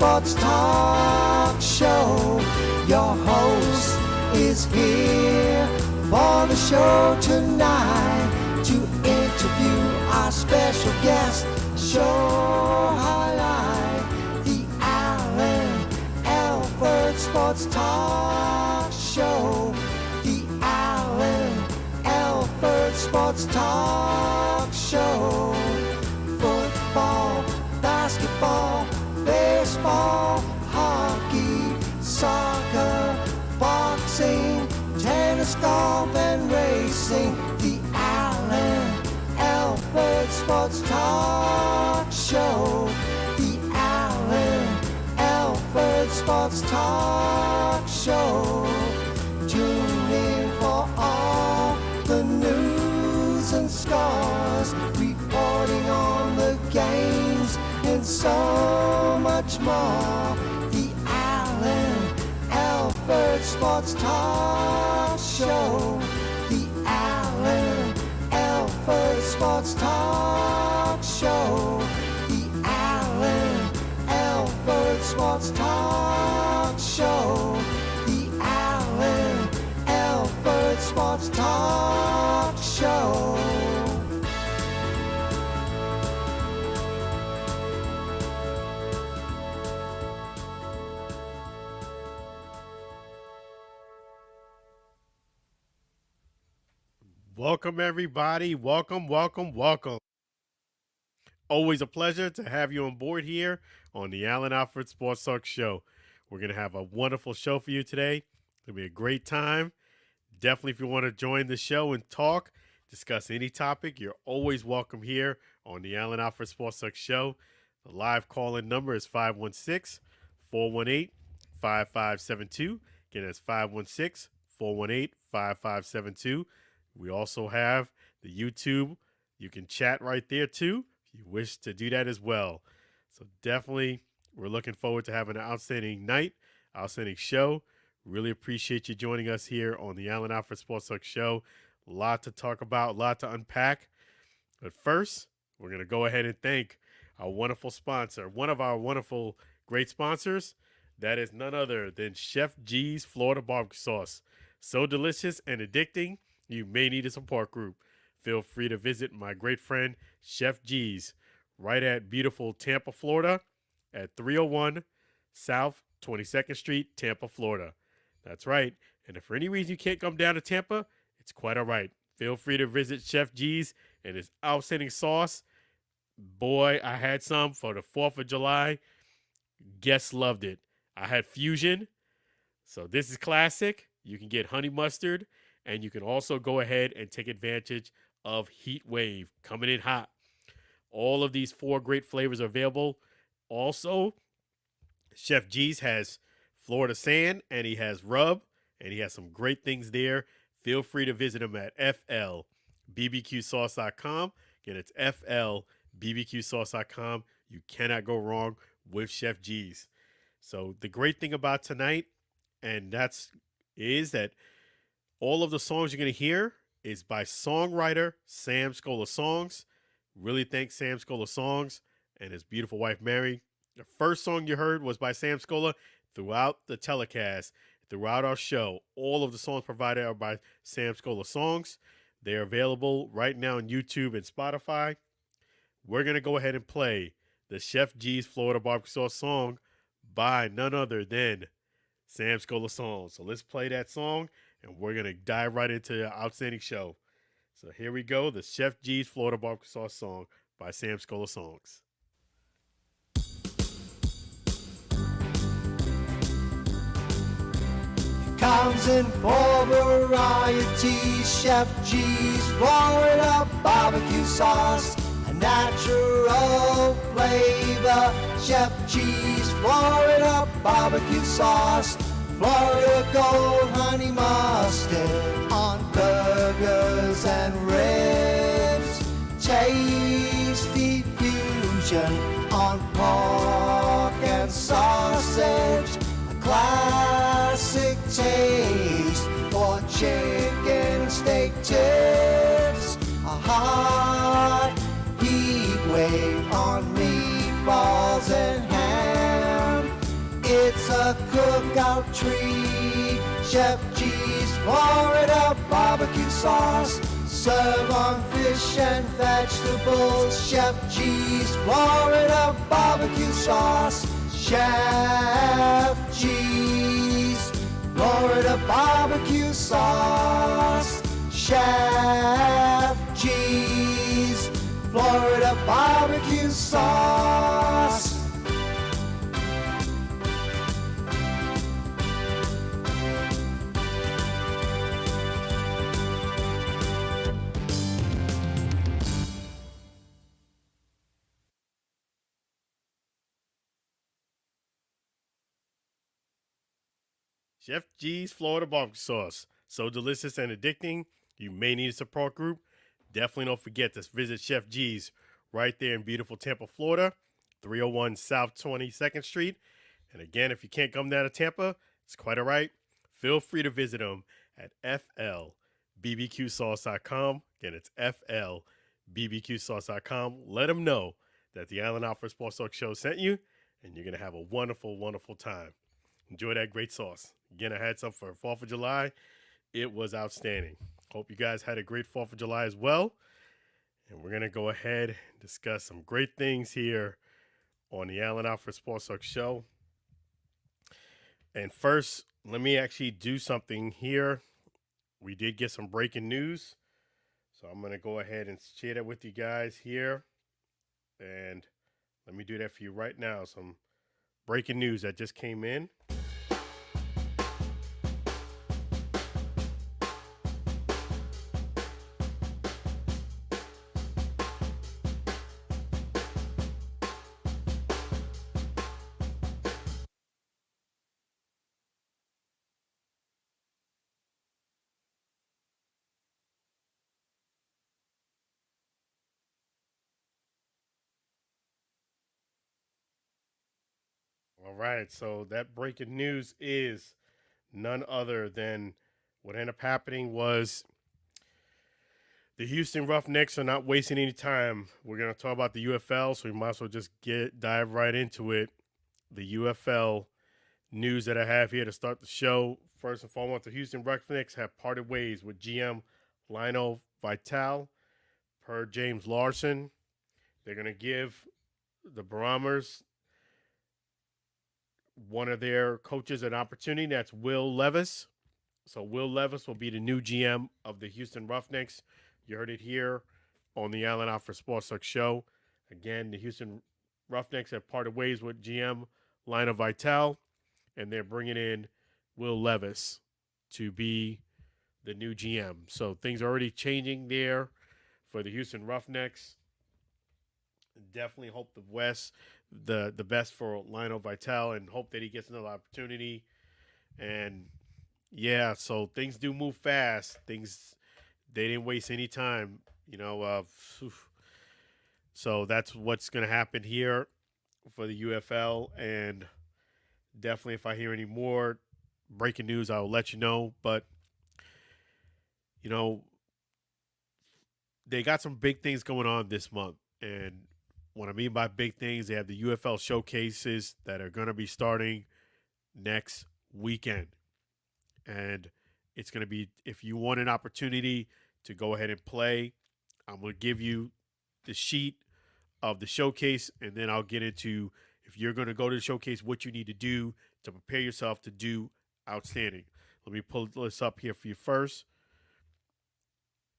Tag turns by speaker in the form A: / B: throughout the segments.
A: Sports Talk Show. Your host is here for the show tonight to interview our special guest. Show highlight the Alford Sports Talk Show. The Alford Sports Talk Show. Football, basketball, baseball, hockey, soccer, boxing, tennis, golf, and racing. The Alford Sports Talk Show. The Alford Sports Talk Show. Tune in for all the news and scores, reporting on the games and so much more. The Alford Sports Talk Show. The Alford Sports Talk Show. The Alford Sports Talk Show. The Alford Sports Talk Show.
B: Welcome, everybody. Welcome. Always a pleasure to have you on board here on the Alford Sports Talk Show. We're going to have a wonderful show for you today. It'll be a great time. Definitely, if you want to join the show and talk, discuss any topic, you're always welcome here on the Alford Sports Talk Show. The live call-in number is 516-418-5572. Again, that's 516-418-5572. We also have the YouTube. You can chat right there, too, if you wish to do that as well. So definitely, we're looking forward to having an outstanding night, outstanding show. Really appreciate you joining us here on the Alford Sports Talk Show. A lot to talk about, a lot to unpack. But first, we're going to go ahead and thank our wonderful sponsor, one of our wonderful, great sponsors. That is none other than Chef G's Florida Barbecue Sauce. So delicious and addicting, you may need a support group. Feel free to visit my great friend, Chef G's, right at beautiful Tampa, Florida, at 301 South 22nd Street, Tampa, Florida. That's right. And if for any reason you can't come down to Tampa, it's quite all right. Feel free to visit Chef G's and his outstanding sauce. Boy, I had some for the 4th of July. Guests loved it. I had fusion. So this is classic. You can get honey mustard. And you can also go ahead and take advantage of Heat Wave coming in hot. All of these 4 great flavors are available. Also, Chef G's has Florida Sand, and he has Rub, and he has some great things there. Feel free to visit him at flbbqsauce.com. Again, it's flbbqsauce.com. You cannot go wrong with Chef G's. So the great thing about tonight, and is that all of the songs you're going to hear is by songwriter Sam Scola Songs. Really thank Sam Scola Songs and his beautiful wife, Mary. The first song you heard was by Sam Scola. Throughout the telecast, throughout our show, all of the songs provided are by Sam Scola Songs. They're available right now on YouTube and Spotify. We're going to go ahead and play the Chef G's Florida Barbecue Sauce song by none other than Sam Scola Songs. So let's play that song. And we're going to dive right into the outstanding show. So here we go, the Chef G's Florida Barbecue Sauce song by Sam Scola Songs.
A: Comes in 4 varieties. Chef G's Florida Barbecue Sauce, a natural flavor. Chef G's Florida Barbecue Sauce. Florida Gold Honey Mustard on burgers and ribs. Tasty fusion on pork and sausage. A classic taste for chicken steak tips. A hot heat wave on meatballs and ham. It's a cookout treat. Chef G's Florida barbecue sauce. Serve on fish and vegetables. Chef G's Florida barbecue sauce. Chef G's Florida barbecue sauce. Chef G's Florida barbecue sauce.
B: Chef G's Florida barbecue sauce. So delicious and addicting, you may need a support group. Definitely don't forget to visit Chef G's right there in beautiful Tampa, Florida, 301 South 22nd Street. And again, if you can't come down to Tampa, it's quite all right. Feel free to visit them at flbbqsauce.com. Again, it's flbbqsauce.com. Let them know that the Allen Alford Sports Talk Show sent you, and you're going to have a wonderful, wonderful time. Enjoy that great sauce. Again, I had some for 4th of July. It was outstanding. Hope you guys had a great 4th of July as well. And we're going to go ahead and discuss some great things here on the Allen Alford Sports Talk Show. And first, let me actually do something here. We did get some breaking news. So I'm going to go ahead and share that with you guys here. And let me do that for you right now. Some breaking news that just came in. All right, so that breaking news is none other than what ended up happening was the Houston Roughnecks are not wasting any time. We're going to talk about the UFL, so we might as well just dive right into it. The UFL news that I have here to start the show. First and foremost, the Houston Roughnecks have parted ways with GM Lionel Vital, per James Larson. They're going to give the Bombers one of their coaches an opportunity. That's Will Levis. So Will Levis will be the new GM of the Houston Roughnecks. You heard it here on the Allen Alford Sports Talk Show. Again, the Houston Roughnecks have parted ways with GM Lionel Vital, and they're bringing in Will Levis to be the new GM. So things are already changing there for the Houston Roughnecks. Definitely hope the best for Lionel Vital, and hope that he gets another opportunity. And yeah, so things do move fast. They didn't waste any time, so that's what's going to happen here for the UFL. And definitely, if I hear any more breaking news, I'll let you know. But they got some big things going on this month, and what I mean by big things, they have the UFL Showcases that are going to be starting next weekend. And it's going to be, if you want an opportunity to go ahead and play, I'm going to give you the sheet of the showcase, and then I'll get into, if you're going to go to the showcase, what you need to do to prepare yourself to do outstanding. Let me pull this up here for you first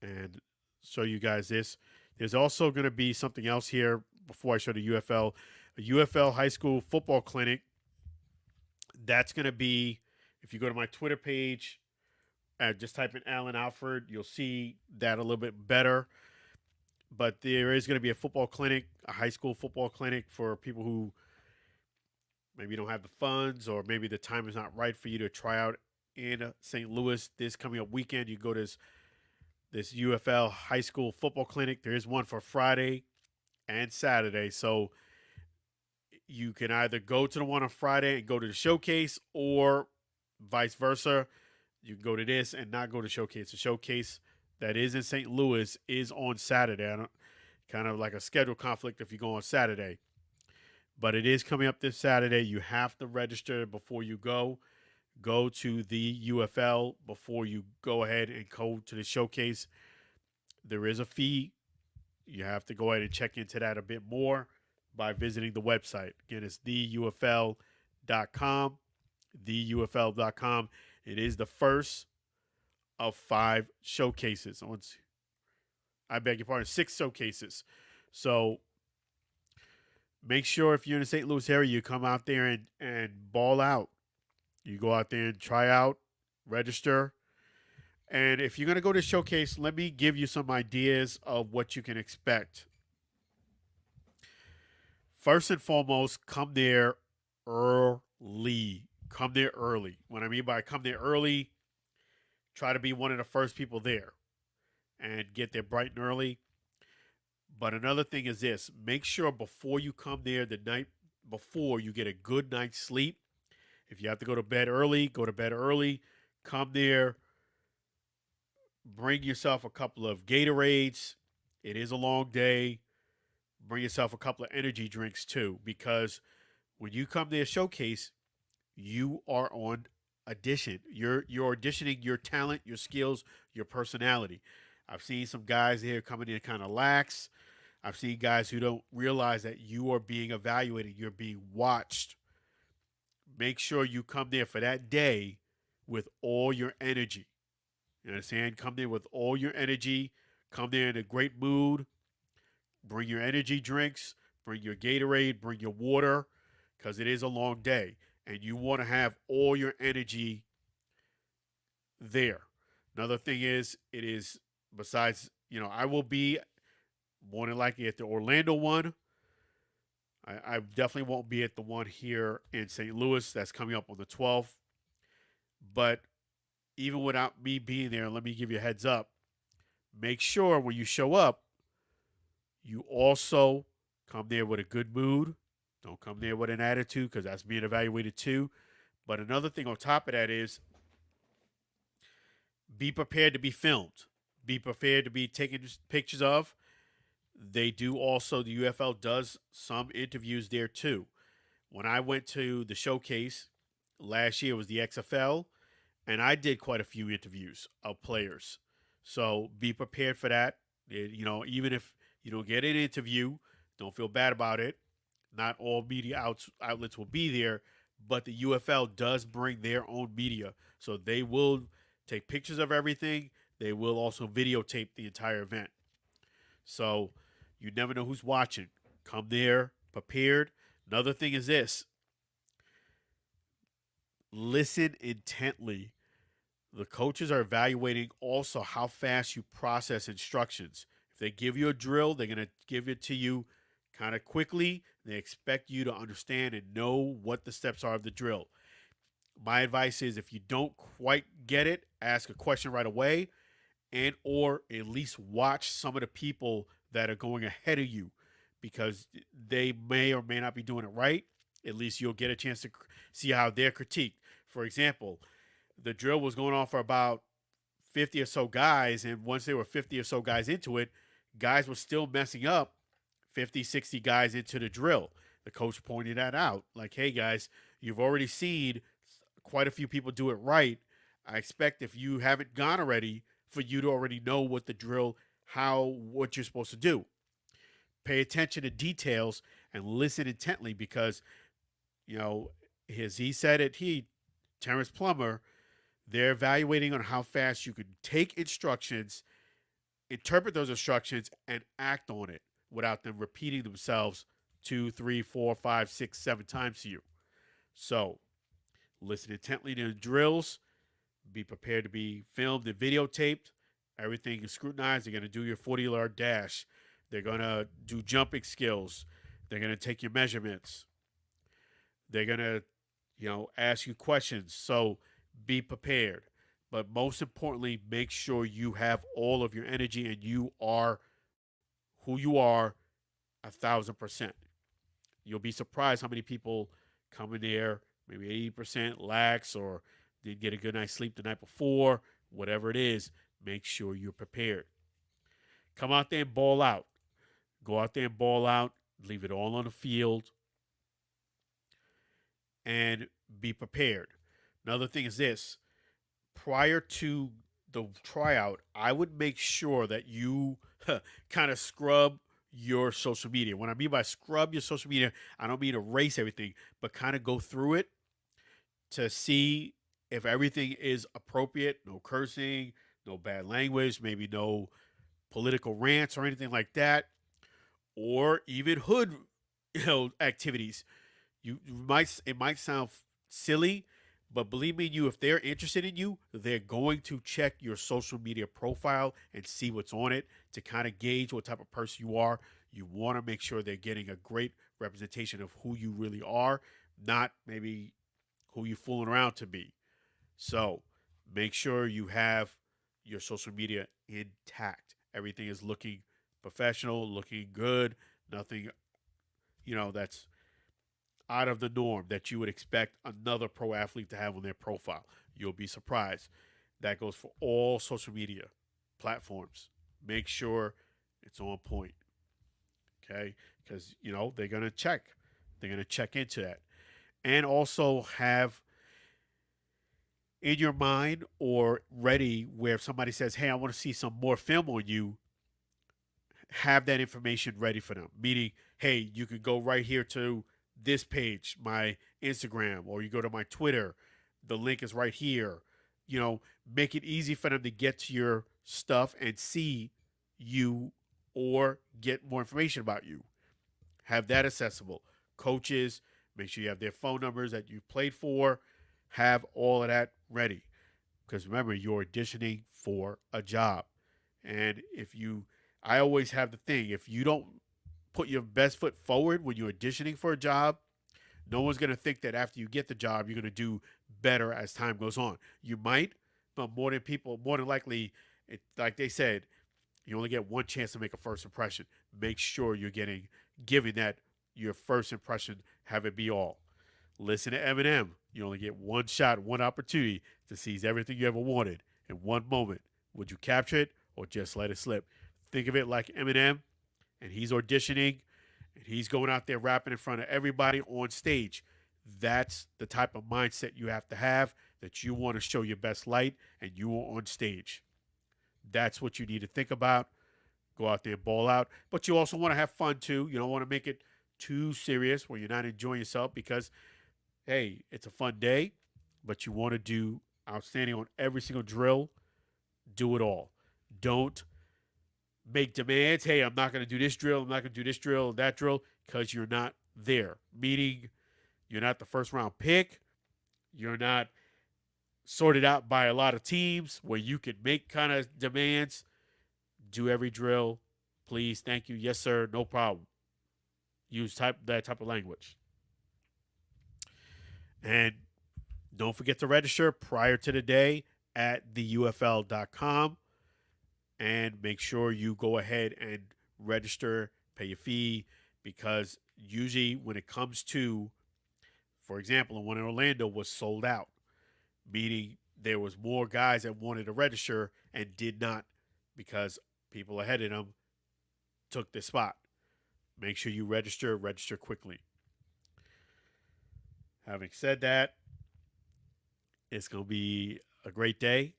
B: and show you guys this. There's also going to be something else here before I show the UFL, a UFL high school football clinic. That's going to be, if you go to my Twitter page, just type in Allen Alford, you'll see that a little bit better. But there is going to be a football clinic, a high school football clinic for people who maybe don't have the funds, or maybe the time is not right for you to try out in St. Louis this coming up weekend. You go to this UFL high school football clinic. There is one for Friday and Saturday. So you can either go to the one on Friday and go to the showcase, or vice versa. You can go to this and not go to showcase. The showcase that is in St. Louis is on Saturday. Kind of like a schedule conflict if you go on Saturday. But it is coming up this Saturday. You have to register before you go. Go to the UFL before you go ahead and go to the showcase. There is a fee. You have to go ahead and check into that a bit more by visiting the website. Again, it's theufl.com. Theufl.com. It is the first of 5 showcases. I beg your pardon, 6 showcases. So make sure if you're in the St. Louis area, you come out there and ball out. You go out there and try out, register. And if you're going to go to showcase, let me give you some ideas of what you can expect. First and foremost, come there early. Come there early. What I mean by come there early, try to be one of the first people there and get there bright and early. But another thing is this, make sure before you come there the night before you get a good night's sleep. If you have to go to bed early, go to bed early. Come there, bring yourself a couple of Gatorades. It is a long day. Bring yourself a couple of energy drinks too, because when you come there showcase, you are on audition. You're auditioning your talent, your skills, your personality. I've seen some guys here coming in kind of lax. I've seen guys who don't realize that you are being evaluated, you're being watched. Make sure you come there for that day with all your energy. You understand? Come there with all your energy. Come there in a great mood. Bring your energy drinks. Bring your Gatorade. Bring your water, because it is a long day. And you want to have all your energy there. Another thing is, it is, besides, I will be more than likely at the Orlando one. I definitely won't be at the one here in St. Louis that's coming up on the 12th. But even without me being there, let me give you a heads up. Make sure when you show up, you also come there with a good mood. Don't come there with an attitude, because that's being evaluated too. But another thing on top of that is, be prepared to be filmed. Be prepared to be taken pictures of. They do also, the UFL does some interviews there too. When I went to the showcase last year, it was the XFL, and I did quite a few interviews of players. So be prepared for that. Even if you don't get an interview, don't feel bad about it. Not all media outlets will be there, but the UFL does bring their own media. So they will take pictures of everything. They will also videotape the entire event. So you never know who's watching. Come there prepared. Another thing is this. Listen intently. The coaches are evaluating also how fast you process instructions. If they give you a drill, they're going to give it to you kind of quickly. They expect you to understand and know what the steps are of the drill. My advice is, if you don't quite get it, ask a question right away, and or at least watch some of the people that are going ahead of you, because they may or may not be doing it right. At least you'll get a chance to see how they're critiqued. For example, the drill was going on for about 50 or so guys, and once there were 50 or so guys into it, guys were still messing up 50, 60 guys into the drill. The coach pointed that out. Like, hey, guys, you've already seen quite a few people do it right. I expect, if you haven't gone already, for you to already know what the drill, what you're supposed to do. Pay attention to details and listen intently, because, as he said it, Terrence Plummer, they're evaluating on how fast you can take instructions, interpret those instructions, and act on it without them repeating themselves 2, 3, 4, 5, 6, 7 times to you. So listen intently to the drills. Be prepared to be filmed and videotaped. Everything is scrutinized. They're going to do your 40-yard dash. They're going to do jumping skills. They're going to take your measurements. They're going to, ask you questions. So be prepared. But most importantly, make sure you have all of your energy and you are who you are 1,000%. You'll be surprised how many people come in there, maybe 80% lax, or didn't get a good night's sleep the night before, whatever it is. Make sure you're prepared. Come out there and ball out. Go out there and ball out. Leave it all on the field. and be prepared. Another thing is this: prior to the tryout, I would make sure that you kind of scrub your social media. When I mean by scrub your social media, I don't mean erase everything, but kind of go through it to see if everything is appropriate. No cursing, no bad language, maybe no political rants or anything like that, or even hood, activities. You might, it might sound silly, but believe me, if they're interested in you, they're going to check your social media profile and see what's on it to kind of gauge what type of person you are. You want to make sure they're getting a great representation of who you really are, not maybe who you fooling around to be. So make sure you have your social media intact. Everything is looking professional, looking good. Nothing, that's out of the norm that you would expect another pro athlete to have on their profile. You'll be surprised. That goes for all social media platforms. Make sure it's on point. Okay? Because, they're going to check. They're going to check into that. And also have in your mind or ready where if somebody says, hey, I want to see some more film on you, have that information ready for them. Meaning, hey, you can go right here to this page, my Instagram, or you go to my Twitter. The link is right here. Make it easy for them to get to your stuff and see you or get more information about you. Have that accessible. Coaches, make sure you have their phone numbers that you played for. Have all of that ready. Because remember, you're auditioning for a job. And I always have the thing, if you don't put your best foot forward when you're auditioning for a job, no one's going to think that after you get the job, you're going to do better as time goes on. You might, but more than likely, like they said, you only get one chance to make a first impression. Make sure you're giving that your first impression, have it be all. Listen to Eminem. You only get one shot, one opportunity to seize everything you ever wanted in one moment. Would you capture it or just let it slip? Think of it like Eminem, and he's auditioning, and he's going out there rapping in front of everybody on stage. That's the type of mindset you have to have, that you want to show your best light and you are on stage. That's what you need to think about. Go out there and ball out. But you also want to have fun too. You don't want to make it too serious where you're not enjoying yourself because, hey, it's a fun day, but you want to do outstanding on every single drill. Do it all. Don't make demands. Hey, I'm not going to do this drill. I'm not going to do this drill, that drill, because you're not there. Meaning, you're not the first round pick. You're not sorted out by a lot of teams where you can make kind of demands. Do every drill. Please, thank you. Yes, sir. No problem. Use that type of language. And don't forget to register prior to the day at theufl.com. And make sure you go ahead and register, pay your fee, because usually when it comes to, for example, the one in Orlando was sold out, meaning there was more guys that wanted to register and did not because people ahead of them took the spot. Make sure you register quickly. Having said that, it's going to be a great day.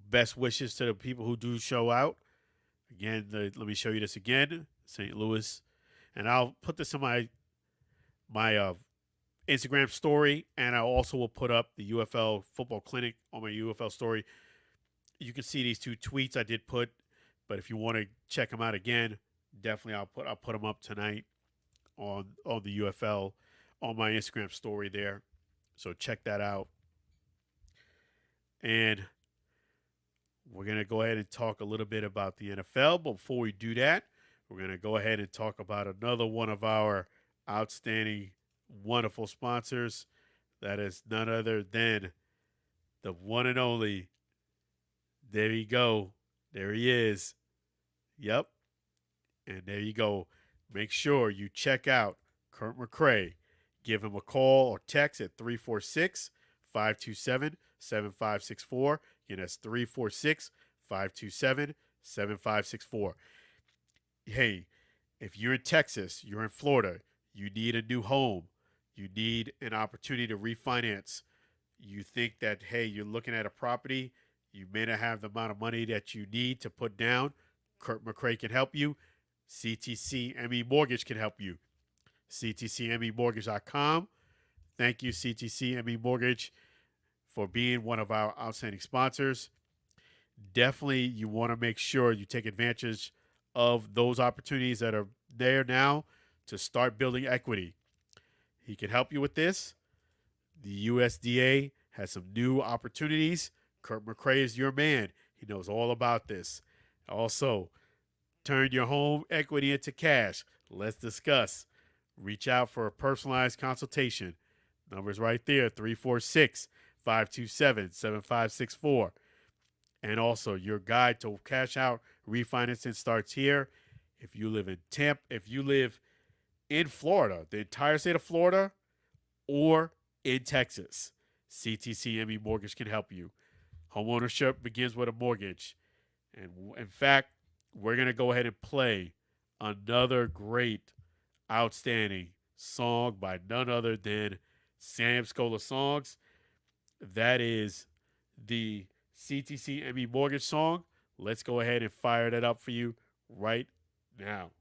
B: Best wishes to the people who do show out. Again, let me show you this again. St. Louis. And I'll put this in my Instagram story, and I also will put up the UFL football clinic on my UFL story. You can see these two tweets I did put, but if you want to check them out again, definitely I'll put them up tonight on the UFL on my Instagram story there. So check that out. And we're going to go ahead and talk a little bit about the NFL. But before we do that, we're going to go ahead and talk about another one of our outstanding, wonderful sponsors. That is none other than the one and only. There you go. There he is. Yep. And there you go. Make sure you check out Kurt McCrae. Give him a call or text at 346 527 7564. Again, that's 346 527 7564. Hey, if you're in Texas, you're in Florida, you need a new home, You need an opportunity to refinance. You think that, hey, you're looking at a property, you may not have the amount of money that you need to put down. Kurt McCray can help you. CTC ME Mortgage can help you. CTCMEMortgage.com. Thank you, CTC ME Mortgage, for being one of our outstanding sponsors. Definitely, you want to make sure you take advantage of those opportunities that are there now to start building equity. He can help you with this. The USDA has some new opportunities. Kurt McCray is your man. He knows all about this. Also, turn your home equity into cash. Let's discuss. Reach out for a personalized consultation. Numbers right there, 346 527 7564. And also, your guide to cash out refinancing starts here. If you live in Tampa, if you live in Florida, the entire state of Florida, or in Texas, CTCME Mortgage can help you. Homeownership begins with a mortgage. And in fact, we're going to go ahead and play another great, outstanding song by none other than Sam Scola Songs. That is the CTCME Mortgage song. Let's go ahead and fire that up for you right now.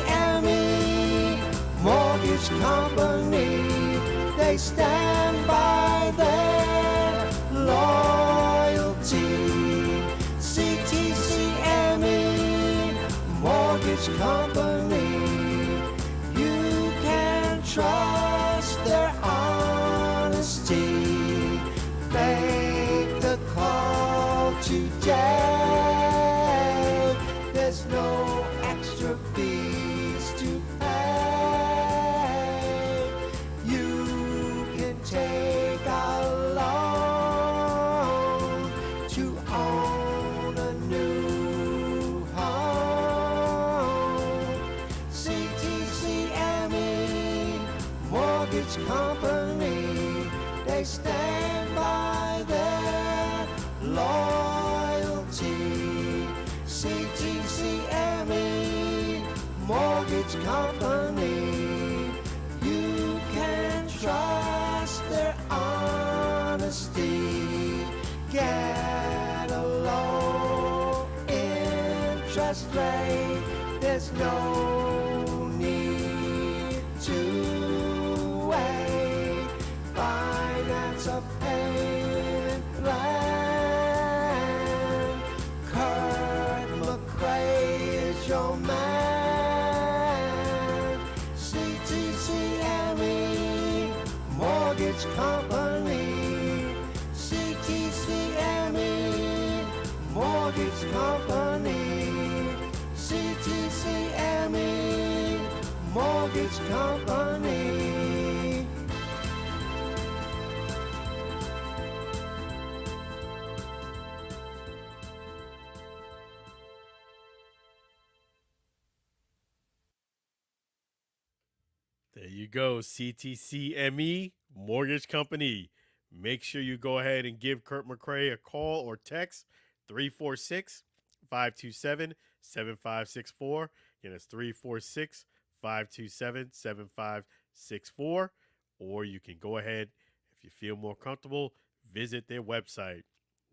A: CTCME Mortgage Company, they stand by their loyalty. CTCME Mortgage Company, you can trust their honesty. Make the call today. There's no extra fees to pay. You can take a loan to own a new home. CTCME Mortgage Company, they stand by their loyalty. CTCME Mortgage Company, you can trust their honesty. Get a low interest rate, there's no need to wait. Finance a payment plan. Kurt McCray is your man. CTCME Mortgage Company. CTCME Mortgage Company. CTCME Mortgage Company.
B: There you go, CTCME Mortgage Company. Make sure you go ahead and give Kurt McCray a call or text 346 527 7564. Again, it's 346 527 7564. Or you can go ahead, if you feel more comfortable, visit their website.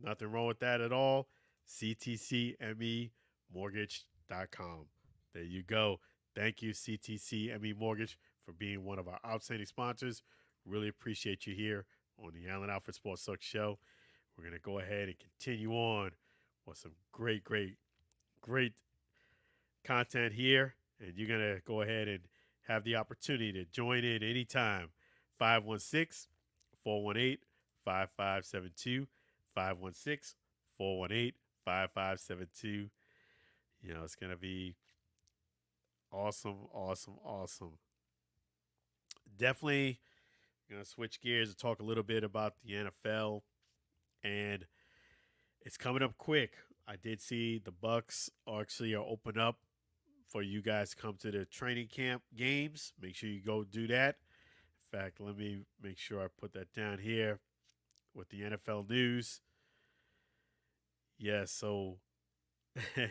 B: Nothing wrong with that at all. CTCMEMortgage.com. There you go. Thank you, CTCME Mortgage, for being one of our outstanding sponsors. Really appreciate you here on the Alford Sports Talk Show. We're going to go ahead and continue on with some great content here. And you're going to go ahead and have the opportunity to join in anytime. 516 418 5572. 516 418 5572. You know, it's going to be awesome. Definitely going to switch gears and talk a little bit about the NFL. And it's coming up quick. I did see the Bucks actually are open up for you guys to come to the training camp games. Make sure you go do that. In fact, let me make sure I put that down here with the NFL news. Yeah, so The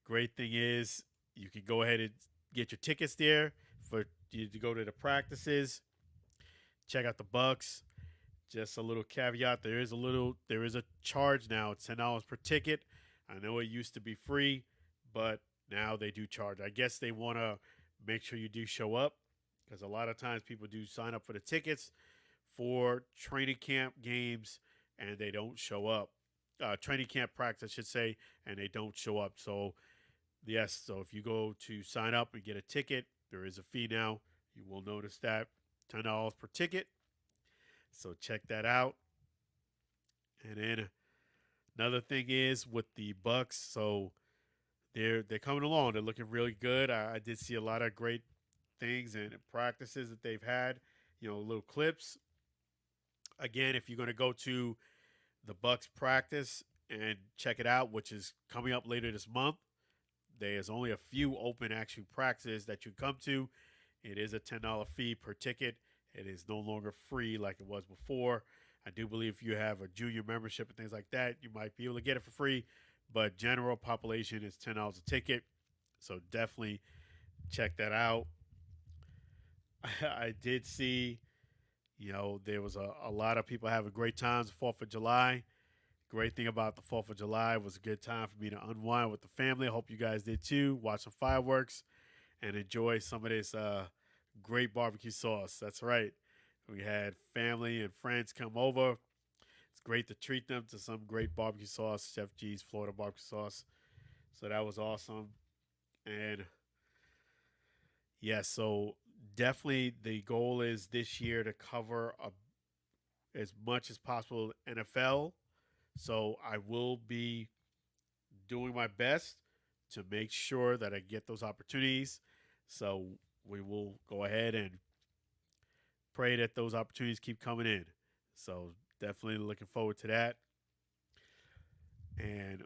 B: great thing is you can go ahead and get your tickets there for you to go to the practices, check out the Bucks. Just a little caveat: there is a charge now. It's $10 per ticket. I know it used to be free, but now they do charge. I guess they want to make sure you do show up because a lot of times people do sign up for the tickets for training camp games and they don't show up. Training camp practice, I should say, and they don't show up. So yes, so if you go to sign up and get a ticket, there is a fee now. You will notice that $10 per ticket. So check that out. And then another thing is with the Bucks, so they're coming along. They're looking really good. I did see a lot of great things and practices that they've had. Little clips. Again, if you're going to go to the Bucks practice and check it out, which is coming up later this month, there's only a few open actual practices that you come to. It is a $10 fee per ticket. It is no longer free like it was before. I do believe if you have a junior membership and things like that, you might be able to get it for free. But general population is $10 a ticket. So definitely check that out. I did see, there was a lot of people having great times 4th of July. Great thing about the 4th of July was a good time for me to unwind with the family. I hope you guys did too. Watch some fireworks and enjoy some of this great barbecue sauce. That's right. We had family and friends come over. It's great to treat them to some great barbecue sauce, Chef G's Florida barbecue sauce. So that was awesome. And yeah, so definitely the goal is this year to cover as much as possible NFL. So I will be doing my best to make sure that I get those opportunities. So we will go ahead and pray that those opportunities keep coming in. So definitely looking forward to that. And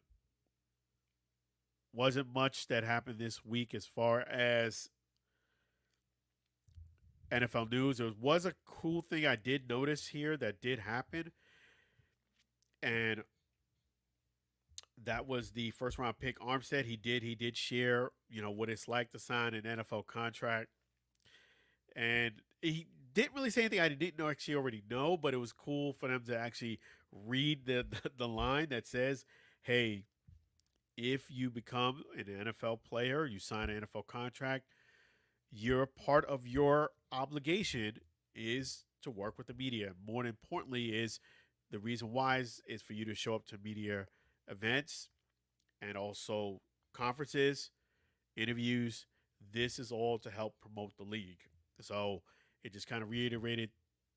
B: wasn't much that happened this week as far as NFL news. There was a cool thing I did notice here that did happen, and that was the first round pick Armstead. He did share, what it's like to sign an NFL contract, and he didn't really say anything I didn't know actually already know, but it was cool for them to actually read the line that says, "Hey, if you become an NFL player, you sign an NFL contract, your part of your obligation is to work with the media. More importantly, is the reason why is for you to show up to media events and also conferences, interviews. This is all to help promote the league." So it just kind of reiterated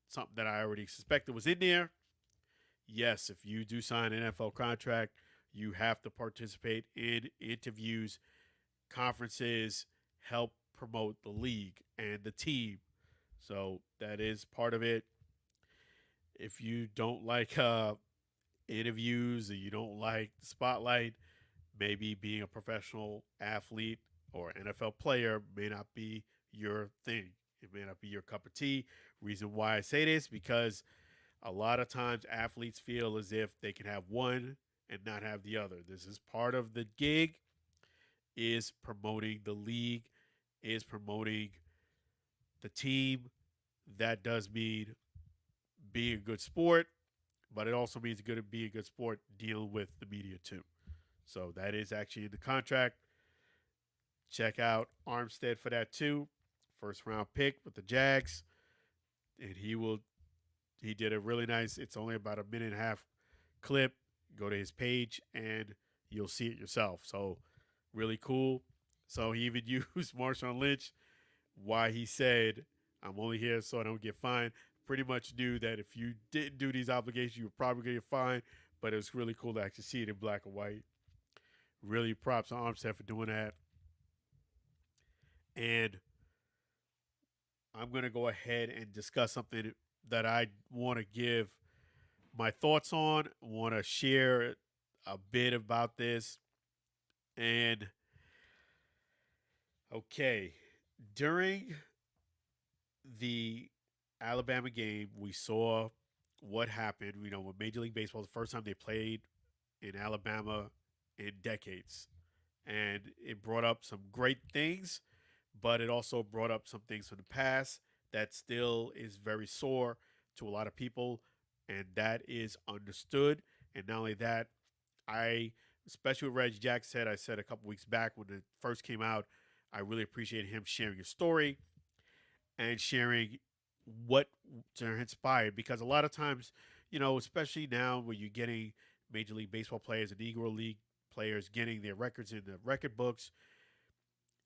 B: something that I already suspected was in there. Yes, if you do sign an NFL contract, you have to participate in interviews, conferences, help promote the league and the team. So that is part of it. If you don't like interviews or you don't like the spotlight, maybe being a professional athlete or NFL player may not be your thing. It may not be your cup of tea. Reason why I say this because a lot of times athletes feel as if they can have one and not have the other. This is part of the gig is promoting the league, is promoting the team. That does mean being a good sport, but it also means good to be a good sport dealing with the media too. So that is actually in the contract. Check out Armstead for that too. First round pick with the Jags. And he did a really nice, it's only about a minute and a half clip. Go to his page and you'll see it yourself. So really cool. So he even used Marshawn Lynch, why he said, "I'm only here so I don't get fined." Pretty much knew that if you didn't do these obligations, you were probably going to get fined. But it was really cool to actually see it in black and white. Really props on Armstead for doing that. And I'm going to go ahead and discuss something that I want to give my thoughts on, want to share a bit about this. And okay, during the Alabama game, we saw what happened. With Major League Baseball, the first time they played in Alabama, in decades. And it brought up some great things, but it also brought up some things from the past that still is very sore to a lot of people, and that is understood. And not only that, I, especially what Reggie Jack said, I said a couple weeks back when it first came out, I really appreciated him sharing his story and sharing what inspired, because a lot of times, especially now when you're getting Major League Baseball players and Negro League players getting their records in the record books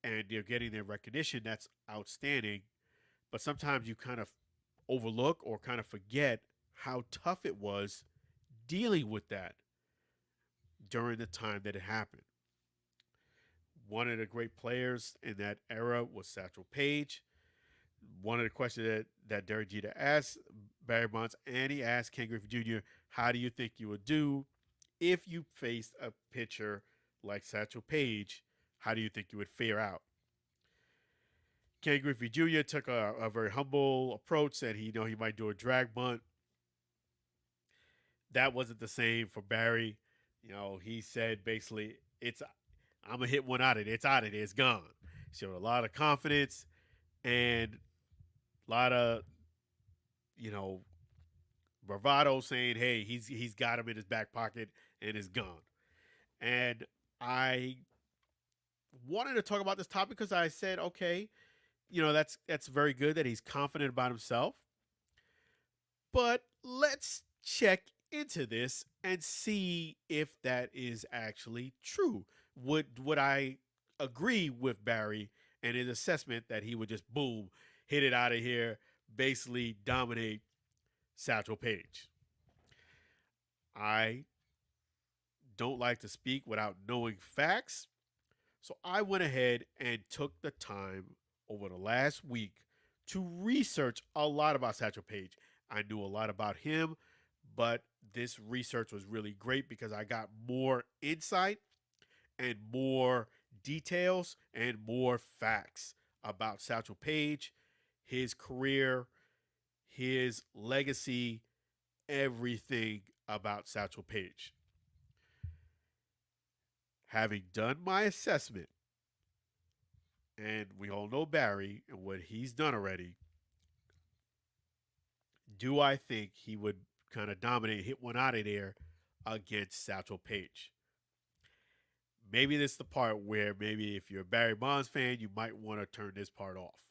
B: and they're getting their recognition, that's outstanding. But sometimes you kind of overlook or kind of forget how tough it was dealing with that during the time that it happened. One of the great players in that era was Satchel Paige. One of the questions that Derek Jeter asked Barry Bonds, and he asked Ken Griffey Jr., how do you think you would do if you faced a pitcher like Satchel Paige? How do you think you would fare out? Ken Griffey Jr. took a very humble approach, said he might do a drag bunt. That wasn't the same for Barry. He said basically, I'm gonna hit one out of it. It's out of there. It's gone. Showed a lot of confidence and a lot of you know bravado, saying, "Hey, he's got him in his back pocket and it's gone." And I wanted to talk about this topic because I said, okay, that's very good that he's confident about himself. But let's check into this and see if that is actually true. Would I agree with Barry and his assessment that he would just boom, hit it out of here, basically dominate Satchel Paige? I don't like to speak without knowing facts. So I went ahead and took the time over the last week to research a lot about Satchel Paige. I knew a lot about him, but this research was really great because I got more insight and more details and more facts about Satchel Paige, his career, his legacy, everything about Satchel Paige. Having done my assessment, and we all know Barry and what he's done already, do I think he would kind of dominate, hit one out of there against Satchel Paige? Maybe this is the part where maybe if you're a Barry Bonds fan, you might want to turn this part off.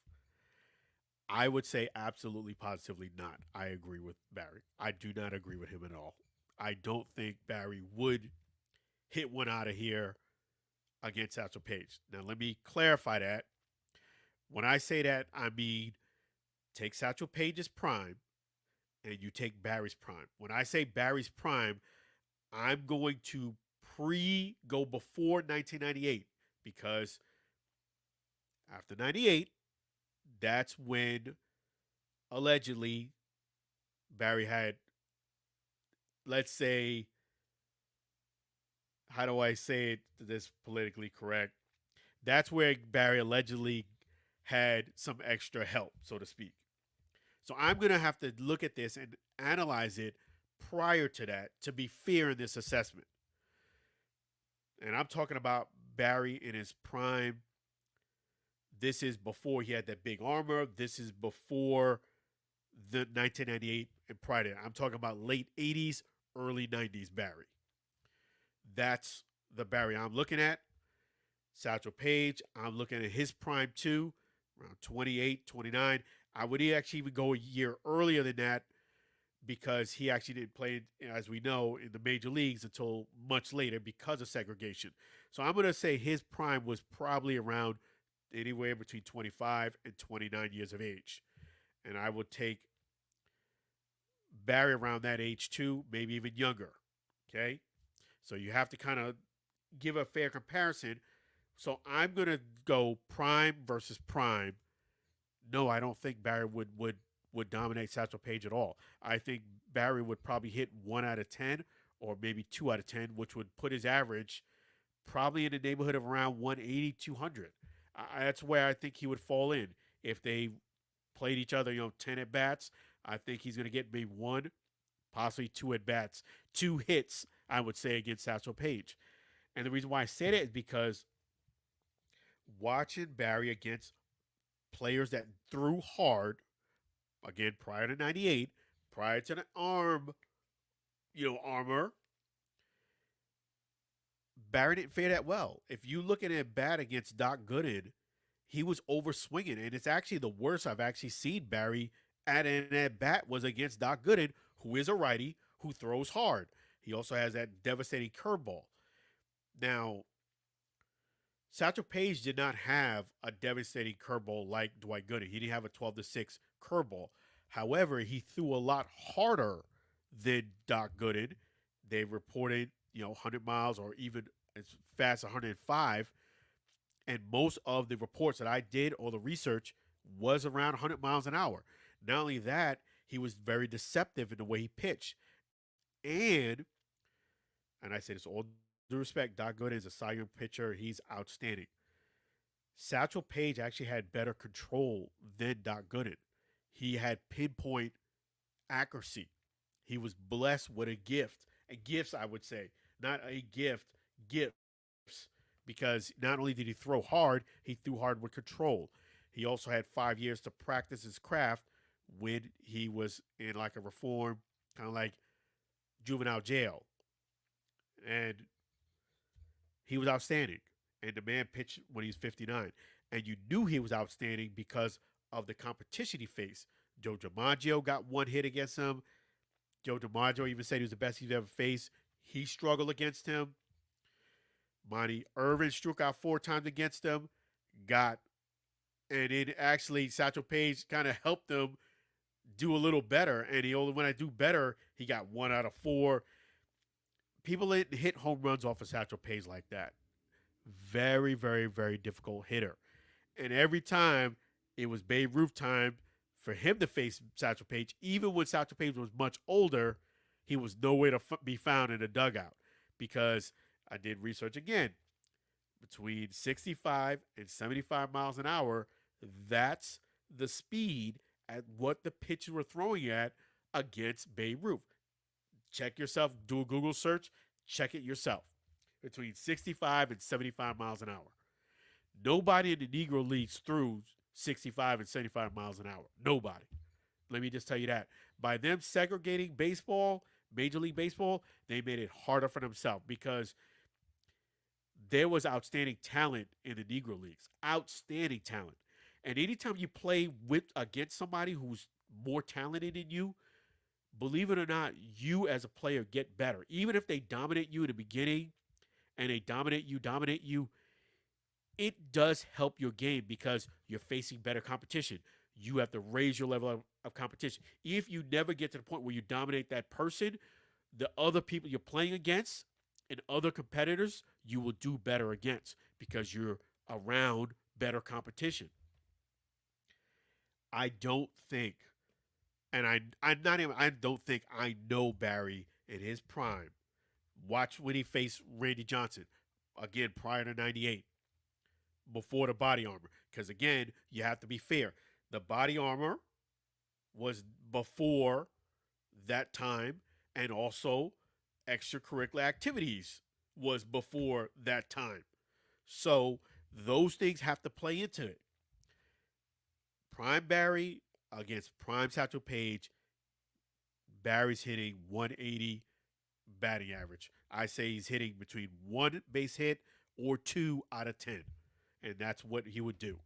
B: I would say absolutely positively not. I agree with Barry. I do not agree with him at all. I don't think Barry would hit one out of here against Satchel Paige. Now, let me clarify that. When I say that, I mean take Satchel Paige's prime and you take Barry's prime. When I say Barry's prime, I'm going to go before 1998 because after 98, that's when allegedly Barry had, let's say, how do I say it this politically correct? That's where Barry allegedly had some extra help, so to speak. So I'm going to have to look at this and analyze it prior to that to be fair in this assessment. And I'm talking about Barry in his prime. This is before he had that big armor. This is before the 1998 and prior to that. I'm talking about late 80s, early 90s Barry. That's the Barry I'm looking at. Satchel Paige, I'm looking at his prime too, around 28, 29. I would actually even go a year earlier than that because he actually didn't play, as we know, in the major leagues until much later because of segregation. So I'm going to say his prime was probably around anywhere between 25 and 29 years of age. And I would take Barry around that age too, maybe even younger. Okay? So you have to kind of give a fair comparison. So I'm going to go prime versus prime. No, I don't think Barry would dominate Satchel Paige at all. I think Barry would probably hit 1 out of 10 or maybe 2 out of 10, which would put his average probably in the neighborhood of around 180, 200. That's where I think he would fall in. If they played each other, 10 at bats, I think he's going to get maybe 1, possibly 2 at bats, 2 hits, I would say, against Satchel Paige. And the reason why I say that is because watching Barry against players that threw hard, again, prior to 98, prior to the armor, Barry didn't fare that well. If you look at it bat against Doc Gooden, he was over swinging, and it's actually the worst I've actually seen Barry at an at bat was against Doc Gooden, who is a righty who throws hard. He also has that devastating curveball. Now, Satchel Paige did not have a devastating curveball like Dwight Gooden. He didn't have a 12-6 curveball. However, he threw a lot harder than Doc Gooden. They reported, 100 miles or even as fast as 105. And most of the reports that I did or the research was around 100 miles an hour. Not only that, he was very deceptive in the way he pitched. And I say this all due respect, Doc Gooden is a Cy Young pitcher. He's outstanding. Satchel Paige actually had better control than Doc Gooden. He had pinpoint accuracy. He was blessed with a gift. And gifts, I would say. Not a gift, gifts. Because not only did he throw hard, he threw hard with control. He also had 5 years to practice his craft when he was in like a reform, kind of like juvenile jail. And he was outstanding. And the man pitched when he was 59. And you knew he was outstanding because of the competition he faced. Joe DiMaggio got one hit against him. Joe DiMaggio even said he was the best he's ever faced. He struggled against him. Monty Irvin struck out 4 times against him. And then actually Satchel Paige kind of helped him do a little better. And he only, when I do better, he got 1 out of 4. People didn't hit home runs off of Satchel Paige like that. Very, very, very difficult hitter. And every time it was Babe Ruth time for him to face Satchel Paige, even when Satchel Paige was much older, he was nowhere to be found in the dugout because I did research again. Between 65 and 75 miles an hour, that's the speed at what the pitchers were throwing at against Babe Ruth. Check yourself, do a Google search, check it yourself. Between 65 and 75 miles an hour. Nobody in the Negro Leagues threw 65 and 75 miles an hour. Nobody. Let me just tell you that. By them segregating baseball, Major League Baseball, they made it harder for themselves because there was outstanding talent in the Negro Leagues. Outstanding talent. And anytime you play against somebody who's more talented than you, believe it or not, you as a player get better. Even if they dominate you in the beginning and they dominate you, it does help your game because you're facing better competition. You have to raise your level of competition. If you never get to the point where you dominate that person, the other people you're playing against and other competitors, you will do better against because you're around better competition. I don't think, and I don't think I know Barry in his prime. Watch when he faced Randy Johnson, again, prior to 98, before the body armor. Because, again, you have to be fair. The body armor was before that time, and also extracurricular activities was before that time. So those things have to play into it. Prime Barry against Prime Satchel Paige, Barry's hitting 180 batting average. I say he's hitting between 1 base hit or 2 out of 10. And that's what he would do.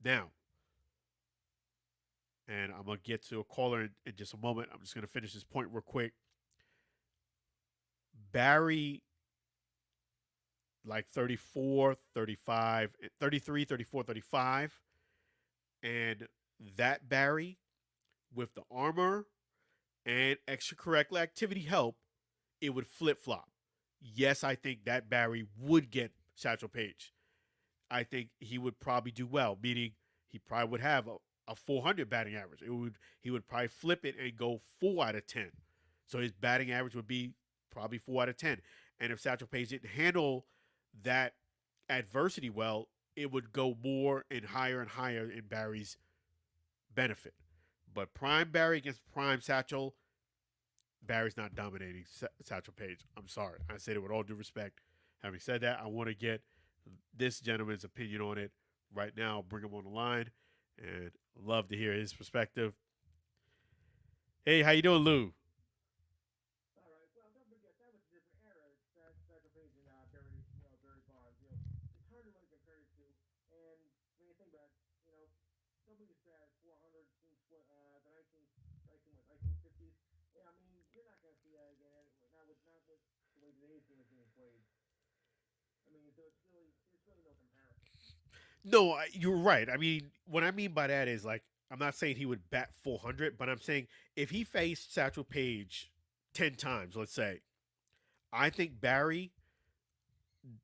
B: Now, and I'm going to get to a caller in just a moment. I'm just going to finish this point real quick. Barry, like 34, 35, 33, 34, 35. And that Barry, with the armor and extracurricular activity help, it would flip-flop. Yes, I think that Barry would get Satchel Paige. I think he would probably do well, meaning he probably would have a 400 batting average. He would probably flip it and go 4 out of 10. So his batting average would be probably 4 out of 10. And if Satchel Paige didn't handle that adversity well, it would go more and higher in Barry's benefit. But prime Barry against prime Satchel, Barry's not dominating Satchel Paige. I'm sorry. I say it with all due respect. Having said that, I want to get this gentleman's opinion on it right now. Bring him on the line, and love to hear his perspective. Hey, how you doing, Lou?
C: All right. Well, don't forget that was a different era. Satchel Paige and Barry, Barry Bonds. It's hard to really compare the two. And when you think about it, nobody's batted 400 since the 1950s. Yeah, I mean, you're not going to see that again. Not with the way today's game is being played. I mean, so there's really no comparison.
B: No, you're right. I mean, what I mean by that is like I'm not saying he would bat 400, but I'm saying if he faced Satchel Paige 10 times, let's say, I think Barry,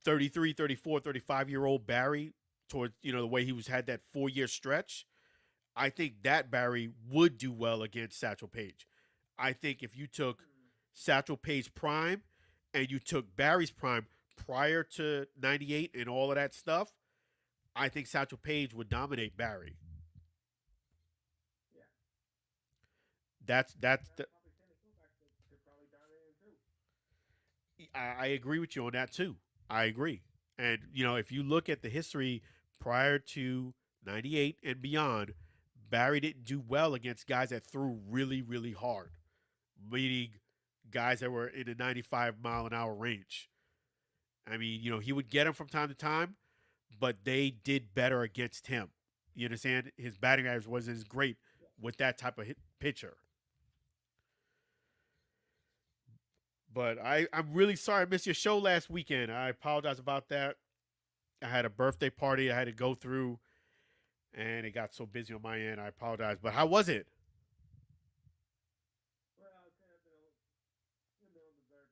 B: 33, 34, 35-year-old Barry, towards the way he was had that 4 year stretch, I think that Barry would do well against Satchel Paige. I think if you took
C: Hmm.
B: Satchel Paige prime and you took Barry's prime prior to 98 and all of that stuff, I think Satchel Paige would dominate Barry.
C: Yeah.
B: That's
C: And
B: the,
C: I'd probably say the Koufax could probably dominate him too.
B: I agree with you on that too. I agree. And if you look at the history prior to 98 and beyond, Barry didn't do well against guys that threw really, really hard, meaning guys that were in the 95-mile-an-hour range. I mean, he would get them from time to time, but they did better against him. You understand? His batting average wasn't as great
C: Yeah.
B: with that type of pitcher. But I'm really sorry I missed your show last weekend. I apologize about that. I had a birthday party I had to go through, and it got so busy on my end. I apologize. But how was it?
C: Well, kind of, in the middle of the bird,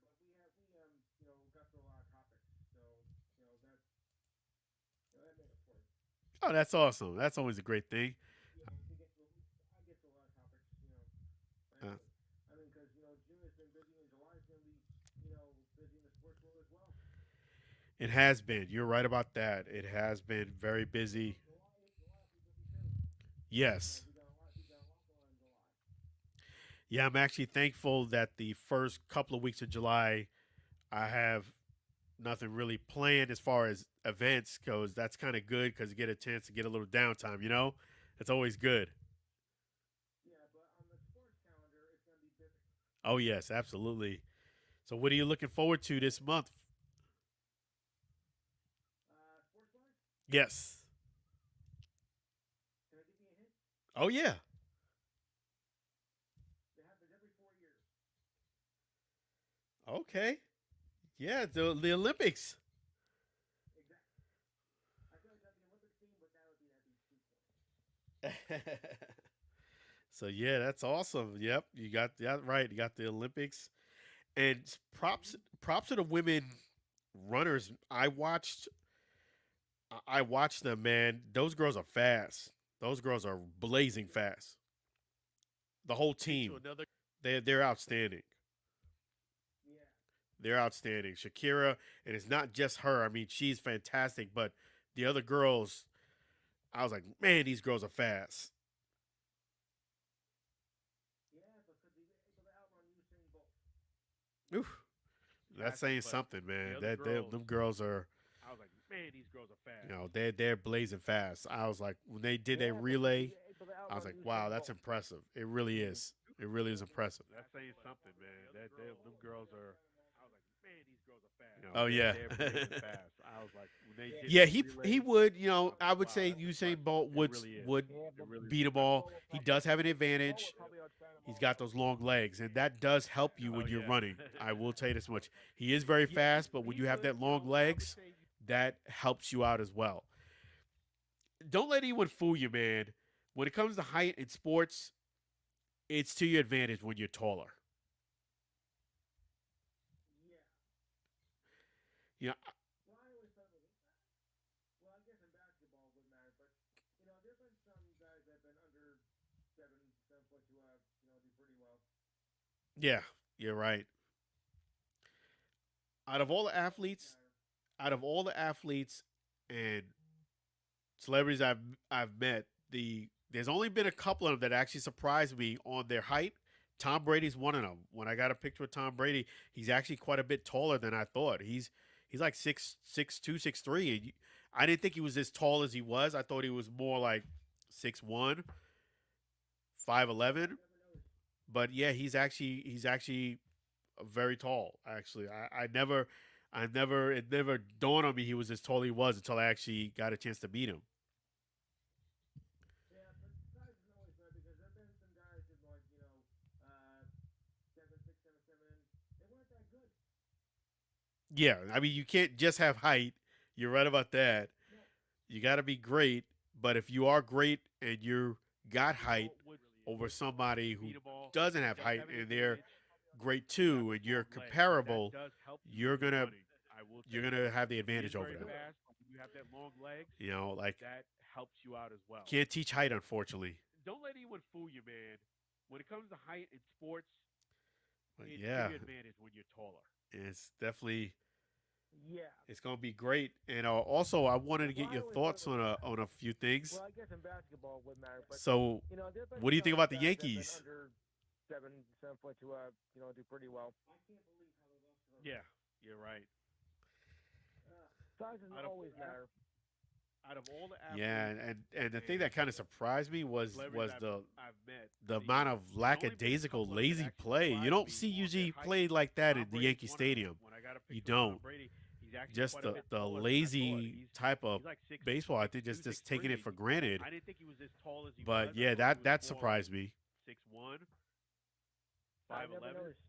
C: but got through a lot of topics, so that that made up for it.
B: Oh, that's awesome. That's always a great thing.
C: Yeah, I get through a lot of topics,
B: Uh,
C: nicely. I mean, because June has been busy and July is going to be busy in the sports world as well.
B: it has been. You're right about that. It has been very busy.
C: July will be busy too.
B: Yes.
C: We got a lot going on in July.
B: Yeah, I'm actually thankful that the first couple of weeks of July, I have nothing really planned as far as events goes. That's kind of good because you get a chance to get a little downtime. It's always good.
C: Yeah, but on the sports calendar, it's going to be busy.
B: Oh yes, absolutely. So, what are you looking forward to this month?
C: Sports wise,
B: Yes.
C: can I give you a hint?
B: Oh yeah.
C: It happens every 4 years.
B: Okay. Yeah, the Olympics.
C: Exactly. I feel like that'd be Olympic theme, but that'd be too corny.
B: So yeah, that's awesome. Yep, you got that right. You got the Olympics, and props to the women runners. I watched them, man. Those girls are fast. Those girls are blazing fast. The whole team. They're outstanding.
C: Yeah.
B: They're outstanding. Shakira, and it's not just her. I mean, she's fantastic, but the other girls, I was like, man, these girls are fast.
C: Yeah, but could be able to outrun Usain Bolt.
B: Oof, that's saying something, man. Them girls are, they're blazing fast. I was like, when they did their
C: Yeah, but could
B: relay,
C: be able to
B: I was
C: outrun
B: like, wow,
C: Usain
B: that's
C: Bolt.
B: impressive. It really is. It really is impressive. Oh yeah.
C: Yeah,
B: Yeah, he would. I would say Usain Bolt would
C: yeah,
B: beat them all. He does have an advantage.
C: Bolt will probably outshine them
B: He's
C: all.
B: got those long legs, and that does help you when you're running. I will tell you this much. He is very fast, but when you have that long legs, that helps you out as well. Don't let anyone fool you, man. When it comes to height in sports, it's to your advantage when you're taller.
C: Yeah.
B: You know,
C: Well, I always thought, well, I guess in basketball it wouldn't matter, but there've been some guys that have been under 7 foot who have do pretty well.
B: yeah, you're right. Out of all the
C: So it doesn't
B: athletes,
C: matter.
B: out of all the athletes and celebrities I've met, there's only been a couple of them that actually surprised me on their height. Tom Brady's one of them. When I got a picture of Tom Brady, he's actually quite a bit taller than I thought. He's like 6'2", 6'3". And I didn't think he was as tall as he was. I thought he was more like 6'1", 5'11". But yeah, he's actually very tall. Actually, I never it never dawned on me he was as tall he was until I actually got a chance to meet him.
C: Yeah, but size is always bad because there've been some guys that like uh 7'6", 7'7". They weren't that good.
B: Yeah, I mean you can't just have height. You're right about that.
C: No,
B: You got to be great, but if you are great and you got height over somebody who doesn't have height and they're great too, and you're comparable, you're gonna you're gonna have the advantage over them. Like can't teach height, unfortunately. But yeah, it's definitely
C: yeah.
B: it's gonna be great. And also, I wanted to
C: Well,
B: get
C: I
B: your
C: always thought
B: thoughts
C: it was.
B: on a few things.
C: Well, I guess in basketball it would matter, but
B: So,
C: there've been
B: what do
C: some
B: you think
C: guys
B: about the
C: that have been
B: Yankees?
C: under 7 foot to do pretty well. I can't believe how they lost to the
B: Yeah,
C: Reds.
B: you're right.
C: Size doesn't always matter.
B: Yeah, and the thing that kind of surprised me was the amount of lackadaisical, lazy play. You don't see usually play like that in the Yankee Stadium. You don't. Just the lazy type of baseball. I think just taking it for granted. But yeah, that surprised me.
C: I never noticed.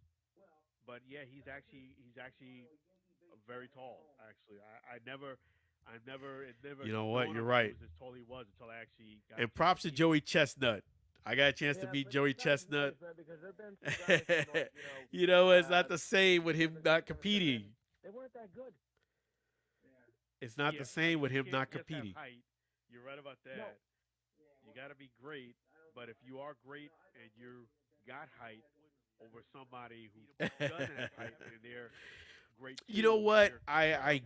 B: You know what? You're right. And props to Joey Chestnut. I got a chance to
C: Yeah,
B: meet
C: but
B: Joey
C: size is
B: Chestnut.
C: always bad because there've been some guys that
B: It's not the same with him not
C: 7'6", 7'7".
B: competing.
C: They weren't that good.
B: It's not the same with him not competing.
C: No.
B: You know what? I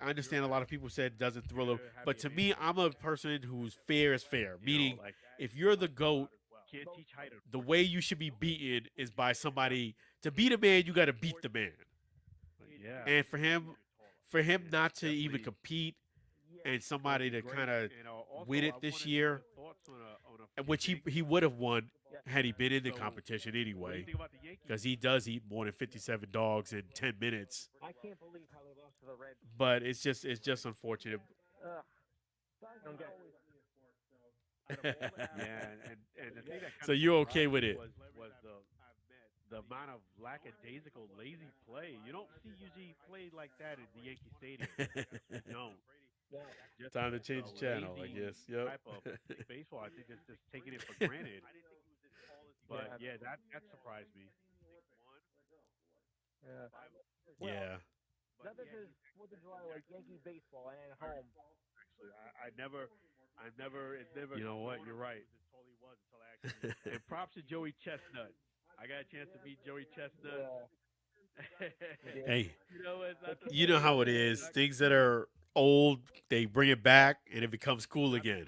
B: understand a lot of people said it doesn't thrill them, but to me, I'm a person who's fair is fair. Meaning, if you're the GOAT, the way you should be beaten is by somebody. To beat a man, you got to beat the man. And for him not to even compete
C: Yeah.
B: and somebody to kind of win it this year, which he would have won
C: Yeah.
B: had he been in the competition anyway, because he does eat more than 57 dogs in 10 minutes.
C: I can't believe how they lost to the Reds.
B: But it's just unfortunate.
C: Ugh. Size don't get.
B: So you're okay with it?
C: Yeah.
B: Time to change the channel, I guess. Yep.
C: Yeah. Yeah. Well,
B: Yeah.
C: now this is 4th of July, like Yankee baseball and at home.
B: You know what? You're right. And props to Joey Chestnut. I got a chance to meet Joey Chestnut.
C: Yeah.
B: Hey, you know how it is. Things that are old, they bring it back, and it becomes cool again.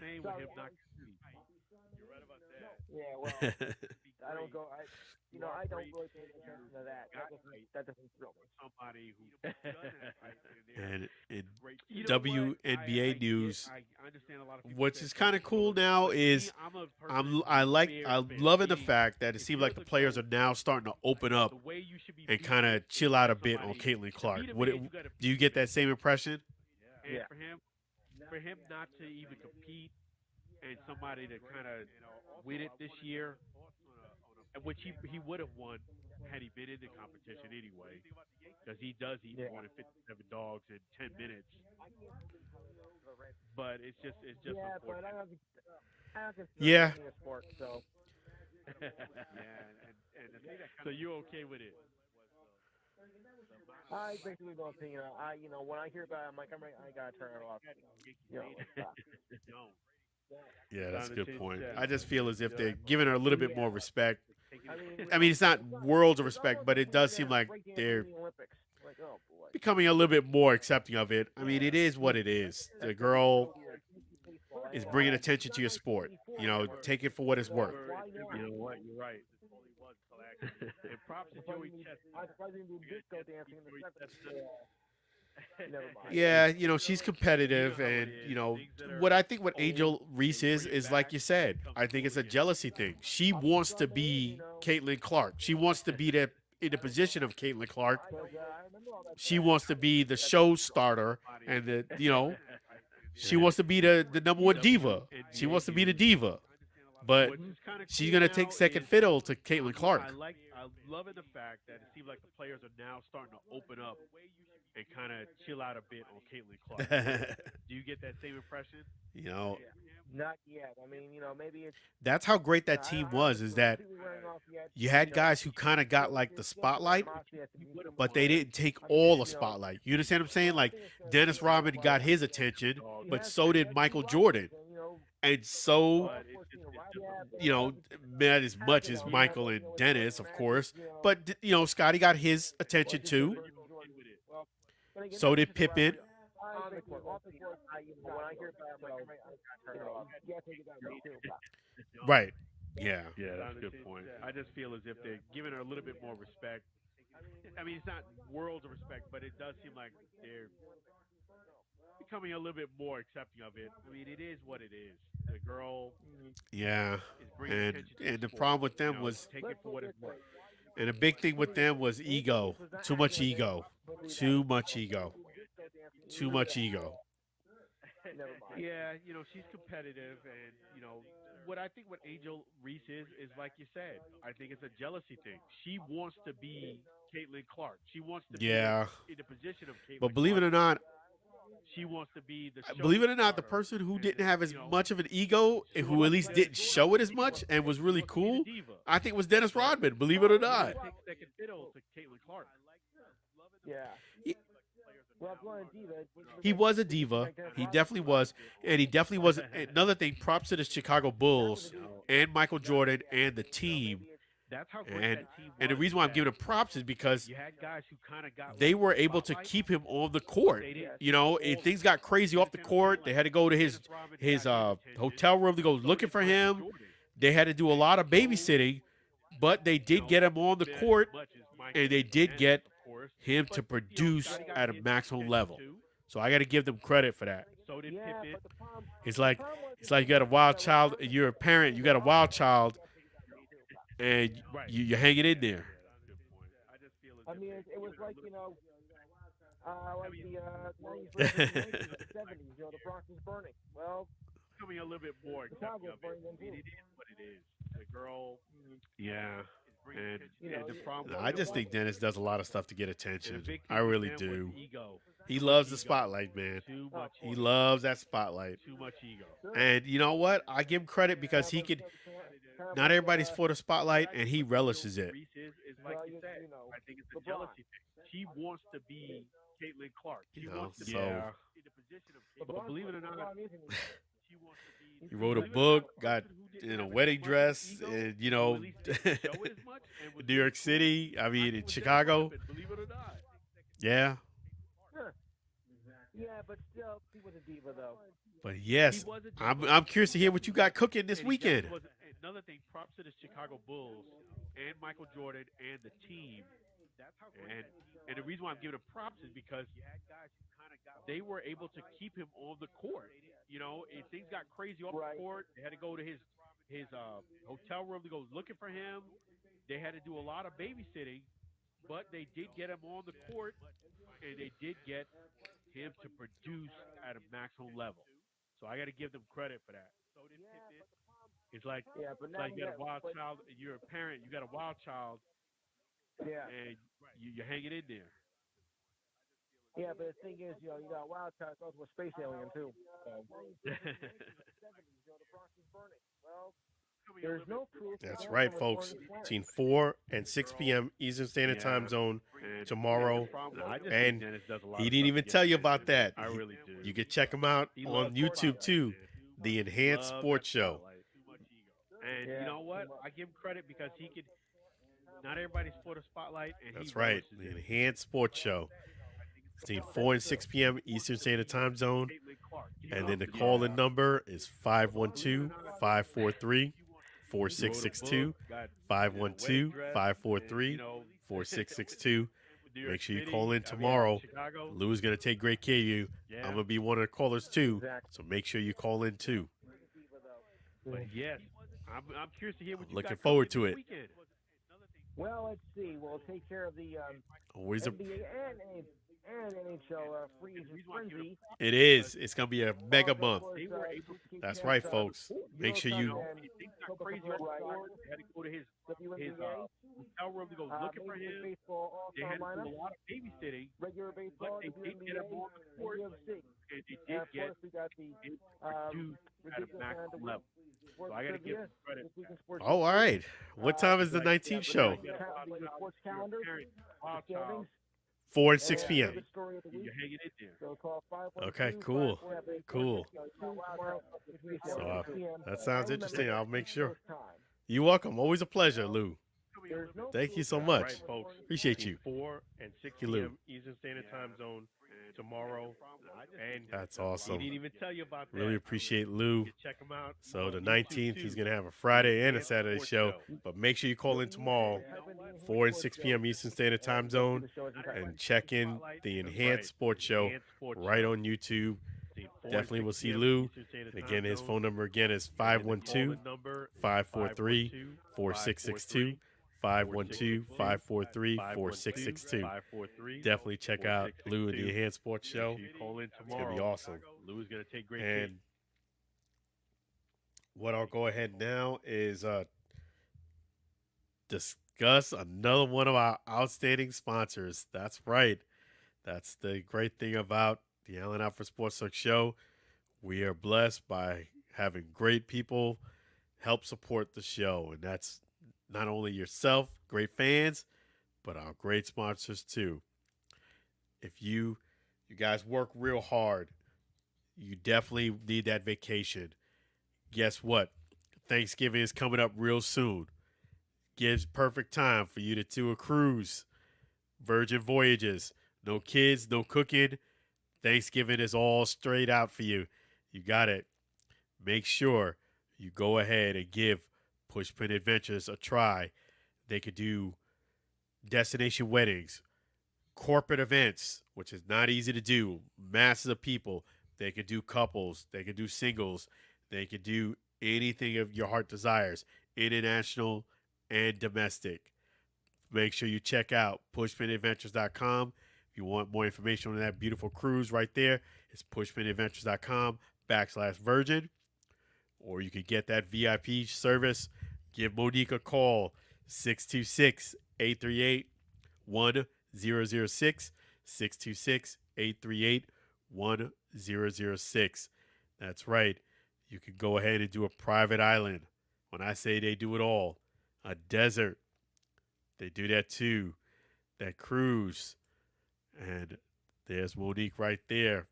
C: Yeah. Well, I don't go. I don't really pay attention to that. That doesn't thrill me.
B: And in WNBA news, which is kind of cool now, is I'm loving the fact that it seems like the players are now starting to open up and kind of chill out a bit on Caitlin Clark. Do you get that same impression?
C: Yeah. Yeah. I can't believe how they lost to the Reds. Yeah, but I don't consider
B: Yeah.
C: anything a sport, so I basically don't think. When I hear about it, I'm like, I gotta turn it off. Stop.
B: Yeah, that's a good point. I just feel as if they're giving her a little bit more respect.
C: I mean,
B: I mean, it's not worlds of
C: it's
B: respect,
C: almost
B: but
C: like
B: it
C: when
B: does
C: you
B: seem
C: get
B: like
C: breakdancing
B: they're
C: in the Olympics. Like, oh boy.
B: becoming a little bit more accepting of it. I mean, it is what it is. The girl is bringing attention to your sport. Take it for what it's worth.
C: Why not?
D: And props to Joey Chestnut.
C: I'm surprised they didn't do
D: You guys
C: disco
D: get to
C: dancing
D: see
C: in the
D: Joey
C: seventies.
D: Chestnut.
C: Never mind.
B: Yeah, she's
D: You know
B: competitive,
D: how it
B: and
D: is. Things that
B: what
D: are
B: I think what
D: old,
B: Angel Reese
D: they bring it
B: is like
D: back
B: you
D: when it
B: said.
D: comes
B: I think
D: cool
B: it's a
D: again.
B: jealousy thing. She
C: Up and
B: wants to
C: coming,
B: be Caitlin Clark. She wants to be that in the position of Caitlin Clark.
C: Because I remember all that
B: She
C: stuff.
B: wants to be the show starter, and she wants to be the number one diva. She
D: NBA
B: wants to be the
D: news.
B: diva, but
D: What's just kind of
B: she's
D: cool
B: gonna take
D: now
B: second
D: is
B: fiddle to Caitlin
D: I
B: Clark.
D: like I'm loving the fact that it seems like the players are now starting to open up and kind of chill out a bit on Caitlin Clark. Do you get that same impression?
B: you know,
C: Not yet. I mean, maybe it's.
B: that's how great that
C: I
B: team
C: don't
B: was.
C: think
B: Is
C: it's
B: that
C: completely wearing off yet.
B: you had
C: You know,
B: guys who kind of got like the spotlight,
C: animosity has to be too
B: but
C: much
B: they
C: there.
B: didn't take
C: I mean,
B: all the spotlight. You understand what I'm saying?
C: well, I
B: Like
C: think it's
B: Dennis Rodman
C: like,
B: got his attention,
C: he
B: but
C: has
B: so
C: he
B: did
C: has
B: Michael
C: two
B: Jordan.
C: rivals,
B: And so,
D: But it's just a
C: yeah,
B: not as much as
C: you know,
B: Michael and
C: with
B: Dennis, of
C: Magic,
B: course, but Scotty got his attention too.
C: Well, but again,
B: So
C: that's
B: did
C: just a
B: Pippen.
C: reference. On the court, off the court, when I hear about you have to get that way too.
B: Right. Yeah.
D: yeah, that's a good point. I just feel as if they're giving her a little bit more respect. I mean, it's not worlds of respect, but it does seem like they're becoming a little bit more accepting of it. I mean, it is what it is. The girl
B: Yeah.
D: is bringing
B: And
D: attention to
B: and
D: the
B: the
D: sport.
B: problem with them was,
D: Take it for what it's worth.
B: and the big thing with them was ego. Too much ego. Too much ego. Too much ego.
C: Never mind.
D: Yeah, she's competitive, and what I think what Angel Reese is like you said. I think it's a jealousy thing. She wants to be Caitlin Clark. She wants to be
B: Yeah.
D: in the position of
B: But
D: Caitlin
B: believe it
D: Clark.
B: or not,
D: She wants to be the show
B: believe it or not, the
D: starter,
B: person who
D: and
B: didn't have as
D: you know,
B: much of an ego,
D: she
B: who at
D: wants to
B: least
D: be
B: didn't show it as much and was really
D: wants to be the
B: cool,
D: diva.
B: I think was Dennis Rodman. Believe it or
D: She
B: not.
D: takes second fiddle to Caitlin Clark.
C: Yeah.
B: He-
C: Well, if you want a diva,
B: He was a diva. He definitely was. And he definitely was. Another thing, props to the Chicago Bulls and Michael Jordan and the team.
D: That's how great
B: And
D: that team was.
B: and the reason why I'm
D: that
B: giving him props is because
D: you had guys who kind of got
B: they
D: like
B: were
D: the
B: able to
D: spotlight.
B: keep him on the court.
D: They didn't
B: If things got crazy off the court, they had to go to his hotel room to go looking for him. They had to do a lot of babysitting, but they did get him on the court, and they did get him to produce at a maximum level. So I got to give them credit for that.
D: So did
C: yeah,
D: Pippen.
C: but the problem.
B: It's like you got a wild child. You're a parent. You got a wild child, and you're hanging in there.
D: I just feel as
C: I
D: if
C: mean,
D: they're
C: it was
D: giving her a
C: like
D: little
C: like the 90s versus the 80s, the 70s. The Bronx is burning. Well,
D: becoming a little bit more accepting of it.
C: burning
D: I
C: them
D: mean,
C: too.
D: it is what it is. The girl
B: Yeah.
D: and, and the problem.
B: I just think Dennis does a lot of stuff to get
D: and the
B: attention.
D: big
B: I
D: thing with
B: really
D: them was
B: do.
D: Ego.
B: He
D: Too
B: loves
D: much
B: the
D: ego.
B: spotlight, man.
D: Too much.
B: He
D: ego.
B: loves that spotlight.
D: Too much ego.
B: And you know what? I give him credit because he could. Not everybody's for the spotlight, and he relishes it.
D: Reese is like you said. I think it's a jealousy thing. She wants to be Caitlin Clark. She wants to be
B: so
D: in the position of Caitlin. But believe it or not, she wants to be.
B: he wrote a book, got in a wedding dress, and
D: At least didn't show it as much, and was
B: New York City. I mean, in Chicago.
D: Believe it or not.
B: Yeah.
C: Yeah, but still, he was a diva though.
B: But yes,
D: He was a
B: I'm curious to hear what you got cooking this
D: And he
B: weekend.
D: definitely was- another thing, props to the Chicago Bulls and Michael Jordan and the team. And the reason why I'm giving him props is because they were able to keep him on the court. If things got crazy off the court, they had to go to his hotel room to go looking for him. They had to do a lot of babysitting, but they did get him on the court, and they did get him to produce at a maximum level. So I got to give them credit for that. It's like
C: but
D: it's like you got a wild child. You're a parent. You got a wild child,
C: Yeah.
D: and you're hanging in there.
C: Yeah, but the thing is, you got a wild child, it's also a space alien too. There's no proof.
B: That's right, folks. Between 4 and 6 p.m. Eastern Standard Time Zone
D: And
B: tomorrow.
D: I just
B: And
D: think Dennis does a lot
B: he
D: of
B: didn't
D: stuff
B: even
D: to get
B: tell you
D: attention.
B: about that.
D: I really do.
B: You can check him out
D: He
B: on
D: loves
B: YouTube
D: spotlight,
B: too.
D: man.
B: The Enhanced
D: Love
B: Sports
D: that
B: Show.
D: spotlight. And
C: Yeah,
D: you know what?
C: too much.
D: I give him credit because he could. Not everybody's for the spotlight, and
B: That's
D: he
B: right.
D: relishes
B: The
D: it.
B: Enhanced Sports Show. Between 4 and 6 p.m. Eastern Standard Time Zone.
D: Caitlin Clark.
B: And then the call-in number is 512-543-5433. 4662, 512-543, 4662. Make sure you call in tomorrow. Lou's going to take great care of you. I'm going to be one of the callers too, so make sure you call in too.
D: But yes, I'm curious to hear what you
B: Looking
D: got
B: forward
D: coming
B: to
D: this
B: it.
D: weekend.
C: Well, let's see. We'll take care of the
B: Always a,
C: NBA and NHL free agent frenzy.
B: it is. It's going to be a mega month.
D: They were able to
B: That's right, folks. Make sure you.
D: things got crazy on Alford. They had to go to his hotel room to go looking for him. They had to do a lot of babysitting,
C: regular
D: but
C: baseball,
D: they did get him on the court, and they did
C: of
D: get
C: course, we got the
D: him produced at a max level. So I got to give him credit.
B: Oh, all right. What time is the 19th show?
C: The sports calendar,
D: Wow,
C: the standings,
B: 4 and 6 p.m.
C: the story of the week.
D: you're hanging in there.
C: So call 512
B: Okay, cool.
C: 548
B: Cool.
C: tomorrow,
B: So,
C: 6 p.m.
B: that sounds interesting. I'll make sure.
C: Time.
B: You're welcome. Always a pleasure, Lou.
C: There's no
B: Thank you so
E: All
B: much.
E: right, folks.
B: Appreciate you.
E: 4 and 6
B: you, Lou.
E: p.m. Eastern Standard Time Zone tomorrow. And
B: That's
E: he
B: awesome.
E: didn't even tell you about that.
B: Really appreciate Lou.
E: You can check him out.
B: So the
E: on
B: 19th,
E: YouTube,
B: he's
E: too.
B: going to have a Friday and a
E: Enhanced
B: Saturday
E: Sports
B: show. But make sure you call in tomorrow, 4 and 6 p.m. Eastern Standard Time Zone, and check in the Enhanced Sports Show
E: Enhanced Sports
B: right
E: Show.
B: on YouTube.
E: See, 4
B: Definitely
E: and
B: will
E: 6
B: see
E: p.m.
B: Lou.
E: Eastern Standard
B: And
E: Time
B: again, his
E: Zone.
B: phone number again is
E: And the call-in
B: 512
E: number
B: 543 4662. 512 543 4662.
E: 543.
B: Definitely check out Lou and the Enhanced Sports Show.
E: If you call in
B: It's going to
E: tomorrow,
B: be awesome.
E: Lou's going to take great care.
B: And what I'll go ahead now is discuss another one of our outstanding sponsors. That's right. That's the great thing about the Allen Alford Sports Talk Show. We are blessed by having great people help support the show. And that's not only yourself, great fans, but our great sponsors too. If you guys work real hard, you definitely need that vacation. Guess what? Thanksgiving is coming up real soon. Gives perfect time for you to do a cruise. Virgin Voyages. No kids, no cooking. Thanksgiving is all straight out for you. You got it. Make sure you go ahead and give Pushpin Adventures a try. They could do destination weddings, corporate events, which is not easy to do, masses of people. They could do couples. They could do singles. They could do anything of your heart desires, international and domestic. Make sure you check out pushpinadventures.com. If you want more information on that beautiful cruise right there, it's pushpinadventures.com/virgin. Or you could get that VIP service. Give Monique a call, 626-838-1006, 626-838-1006. That's right. You can go ahead and do a private island. When I say they do it all, a desert, they do that too. That cruise. And there's Monique right there.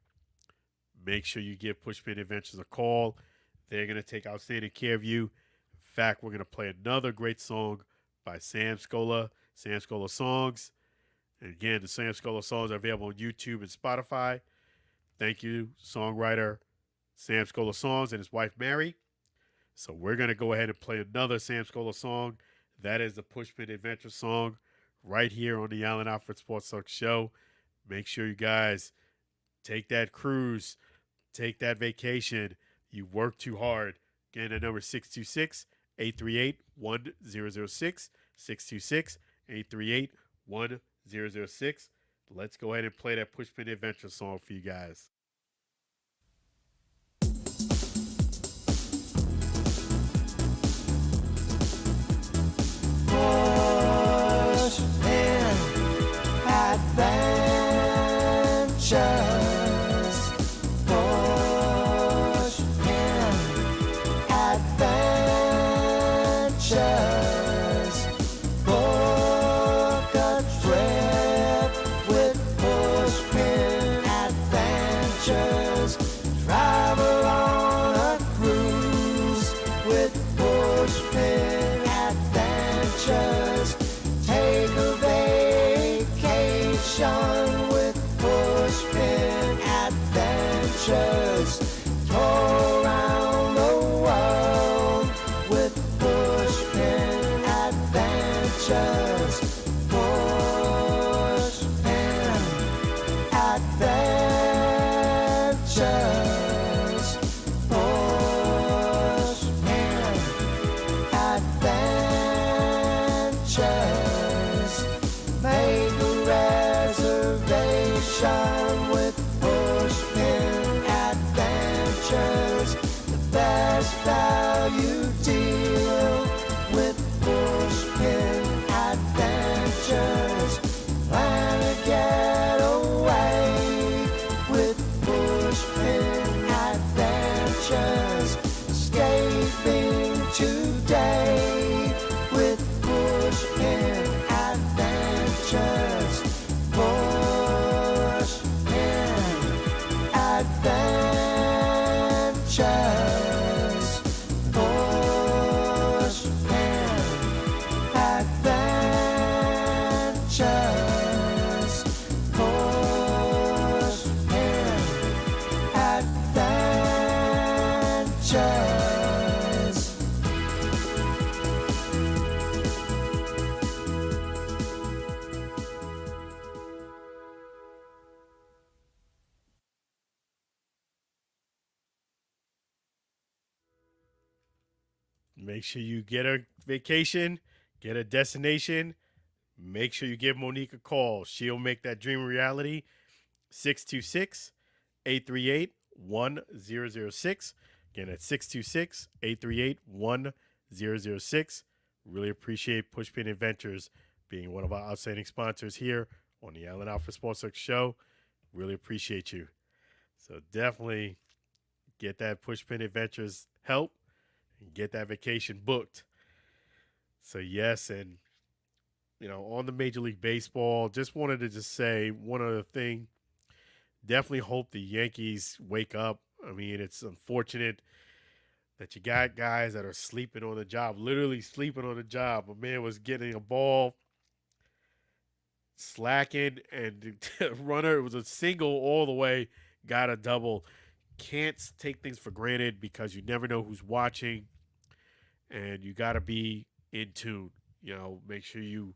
B: Make sure you give Pushpin Adventures a call. They're going to take outstanding care of you. In fact, we're going to play another great song by Sam Scola Songs. And again, the Sam Scola songs are available on YouTube and Spotify. Thank you, songwriter Sam Scola Songs and his wife, Mary. So we're going to go ahead and play another Sam Scola song. That is the Pushpin Adventure song right here on the Allen Alford Sports Talk Show. Make sure you guys take that cruise, take that vacation. You work too hard. Again, the number 626-838-1006, 626-838-1006. Let's go ahead and play that Pushpin Adventure song for you guys.
A: Pushpin Adventures. Pushpin Adventures. Book a trip with Pushpin Adventures. best value deal with pushpin adventures. Plan a getaway with pushpin adventures. Escaping today with pushpin adventures. Pushpin adventures. Pushpin adventures. Pushpin adventures.
B: Make sure you get a vacation, get a destination. Make sure you give Monique a call. She'll make that dream a reality. 626 838 1006. Again, at 626 838 1006. Really appreciate Pushpin Adventures being one of our outstanding sponsors here on the Allen Alford Sports Talk Show. Really appreciate you. So definitely get that Pushpin Adventures help and get that vacation booked. So yes, and on the Major League Baseball, just wanted to just say one other thing. Definitely hope the Yankees wake up. I mean, it's unfortunate that you got guys that are sleeping on the job, literally sleeping on the job. A man was getting a ball, slacking, and the runner, it was a single all the way, got a double. Can't take things for granted because you never know who's watching, and you got to be in tune. Make sure you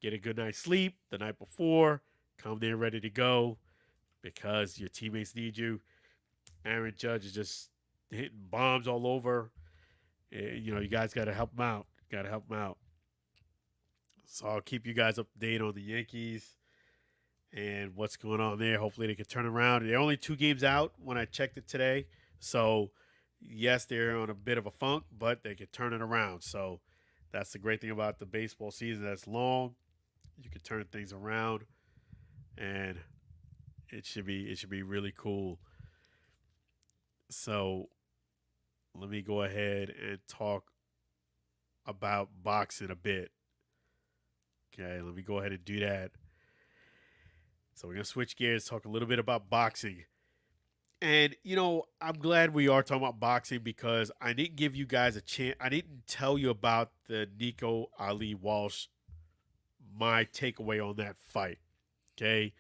B: get a good night's sleep the night before, come there ready to go because your teammates need you. Aaron Judge is just hitting bombs all over. You guys got to help him out. So I'll keep you guys up to date on the Yankees and what's going on there. Hopefully they can turn around. They're only 2 games out when I checked it today. So, yes, they're on a bit of a funk, but they can turn it around. So that's the great thing about the baseball season. That's long. You can turn things around, and it should be really cool. So let me go ahead and talk about boxing a bit. Okay, let me go ahead and do that. So we're going to switch gears, talk a little bit about boxing. And, I'm glad we are talking about boxing because I didn't give you guys a chance. I didn't tell you about the Nico Ali Walsh, my takeaway on that fight. Okay.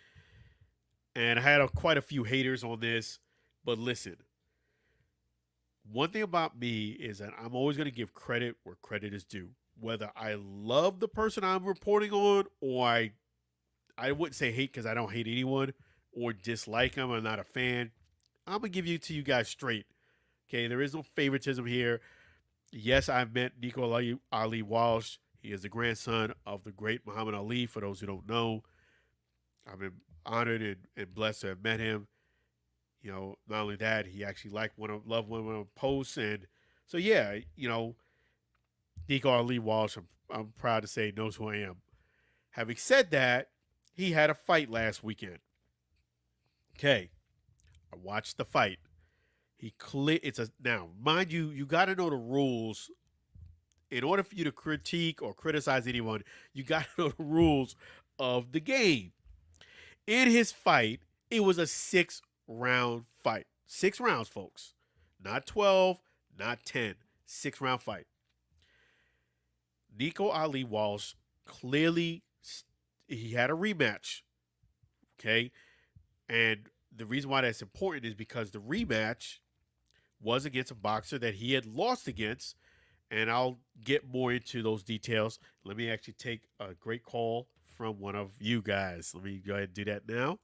B: And I had quite a few haters on this, but listen, one thing about me is that I'm always going to give credit where credit is due. Whether I love the person I'm reporting on or I wouldn't say hate because I don't hate anyone or dislike them. I'm not a fan. I'm going to give it to you guys straight. Okay, there is no favoritism here. Yes, I've met Nico Ali Walsh. He is the grandson of the great Muhammad Ali, for those who don't know. I've been honored and blessed to have met him. Not only that, he actually loved one of my posts. And so, yeah, Nico Ali Walsh, I'm proud to say, knows who I am. Having said that, he had a fight last weekend. Okay, I watched the fight. Now, mind you, you got to know the rules. In order for you to critique or criticize anyone, you got to know the rules of the game. In his fight, it was a 6-round fight. 6 rounds, folks. Not 12, not 10. 6-round fight. Nico Ali Walsh clearly, he had a rematch. Okay? And the reason why that's important is because the rematch was against a boxer that he had lost against. And I'll get more into those details. Let me actually take a great call from one of you guys. Let me go ahead and do that now.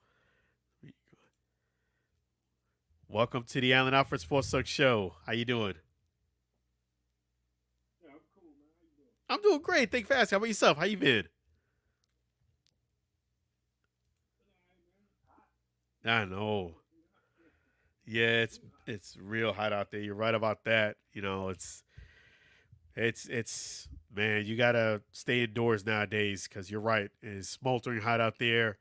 B: Welcome to the Allen Alford Sports Talk Show. How you doing?
C: Yeah, I'm cool, man. How you doing?
B: I'm doing great. Thank you for asking. How about yourself? How you been? I know. Yeah, It's real hot out there. You're right about that. It's man, you gotta stay indoors nowadays because you're right. It's smoldering hot out there,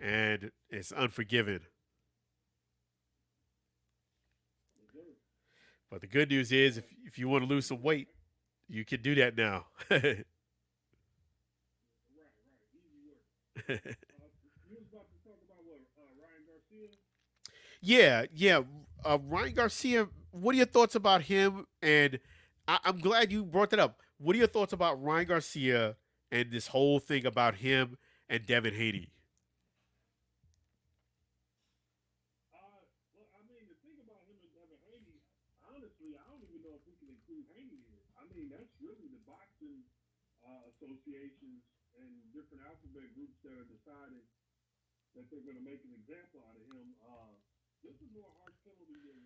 B: and it's unforgiving. But the good news is, if you want to lose some weight, you can do that now.
C: Right, right. Easy work. You was about to talk about what? Ryan Garcia?
B: Yeah, yeah. Ryan Garcia, what are your thoughts about him? And I'm glad you brought that up. What are your thoughts about Ryan Garcia and this whole thing about him and Devin Haney?
C: Well, I mean, the thing about him and Devin Haney, honestly, I don't even know if we can include Haney in it. I mean, that's really the boxing associations and different alphabet groups that are deciding that they're going to make an example out of him. This is more harsh penalty than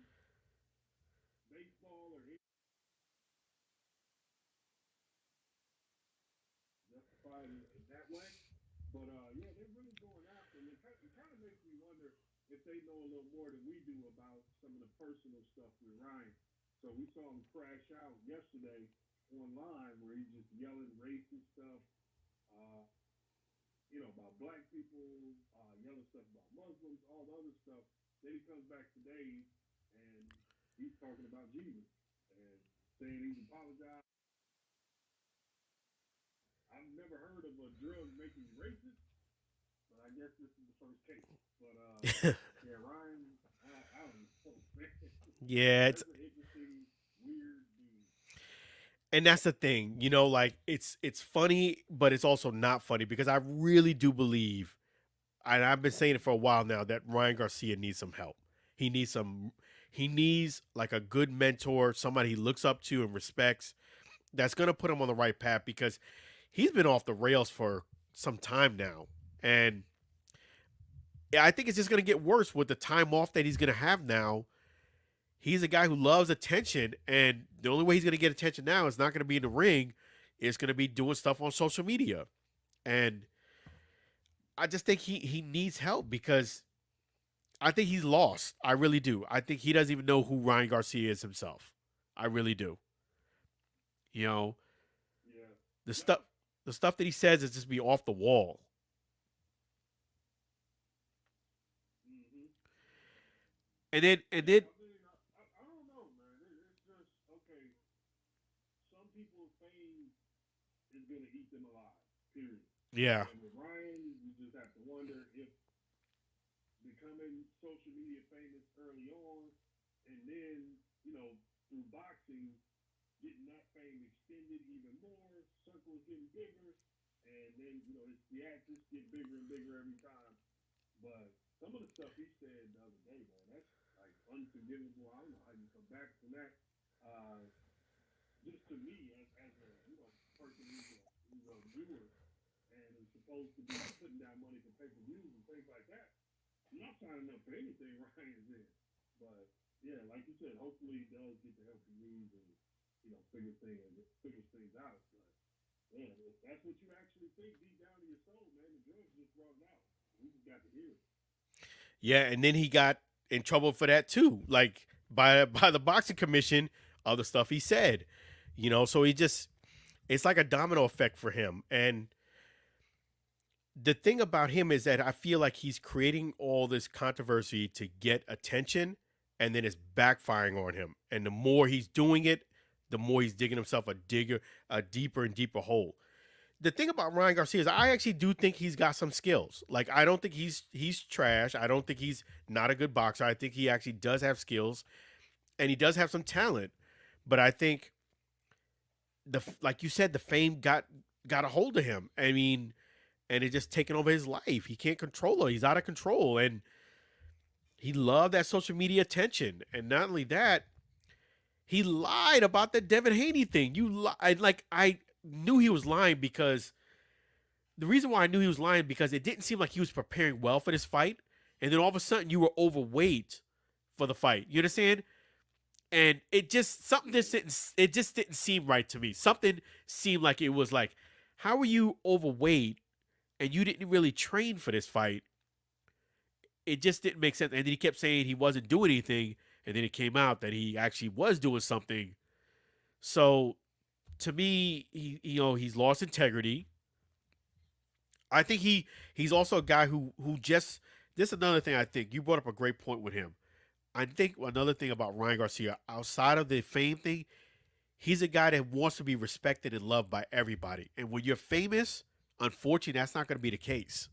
C: baseball or any justified in that way. But yeah, they're really going after him. It kind of makes me wonder if they know a little more than we do about some of the personal stuff with Ryan. So we saw him crash out yesterday online where he's just yelling racist stuff, uh, about black people, yelling stuff about Muslims, all the other stuff. Then he comes back today and he's talking about Jesus and saying he's apologized. I've never heard of a drug making you racist, but I guess this is the first case. But yeah, Ryan, I don't know, man.
B: Yeah,
C: That's an interesting, weird dude.
B: and that's the thing, like it's funny, but it's also not funny because I really do believe, and I've been saying it for a while now, that Ryan Garcia needs some help. He needs some. He needs like a good mentor, somebody he looks up to and respects, that's gonna put him on the right path because he's been off the rails for some time now, and yeah, I think it's just gonna get worse with the time off that he's gonna have now. He's a guy who loves attention, and the only way he's going to get attention now is not going to be in the ring. It's going to be doing stuff on social media, and I just think he needs help because I think he's lost. I really do. I think he doesn't even know who Ryan Garcia is himself. I really do. You know
C: Yeah.
B: the stuff the stuff that he says is just be off the wall,
C: Mm-hmm.
B: and then
C: Yeah, I mean, I don't know, man. It's just, okay, some people's fame is going to eat them alive, period.
B: yeah,
C: And with Ryan, you just have to wonder if becoming social media famous early on, and then through boxing, getting that fame extended even more, circles getting bigger, and then his theatrics get bigger and bigger every time. But some of the stuff he said the other day, man, that's like unforgivable. I don't know how you come back from that. Uh, just to me, as a person who's a viewer and is supposed to be putting down money for pay per views and things like that, I'm not signing up for anything Ryan's in. But yeah, like you said, hopefully he does get the help he needs and figures things out. But yeah, if that's what you actually think deep down in your soul, man, the drugs just brought it out. We just got to hear it.
B: yeah, and then he got in trouble for that too, like by the boxing commission of the stuff he said. So he just it's like a domino effect for him. And the thing about him is that I feel like he's creating all this controversy to get attention, and then it's backfiring on him. And the more he's doing it, the more he's digging himself a deeper and deeper hole. The thing about Ryan Garcia is I actually do think he's got some skills. Like I don't think he's trash. I don't think he's not a good boxer. I think he actually does have skills, and he does have some talent. But I think like you said, the fame got a hold of him. I mean, and it just taken over his life. He can't control it. He's out of control, and he loved that social media attention. And not only that, he lied about the Devin Haney thing. I knew he was lying because the reason why I knew he was lying because it didn't seem like he was preparing well for this fight, and then all of a sudden you were overweight for the fight. You understand? And it just didn't seem right to me. Something seemed like it was like, how are you overweight and you didn't really train for this fight? It just didn't make sense. And then he kept saying he wasn't doing anything, and then it came out that he actually was doing something. So to me, he's lost integrity. I think he's also a guy who just this is another thing I think you brought up a great point with him. I think another thing about Ryan Garcia outside of the fame thing, he's a guy that wants to be respected and loved by everybody. And when you're famous, unfortunately, that's not going to be the case.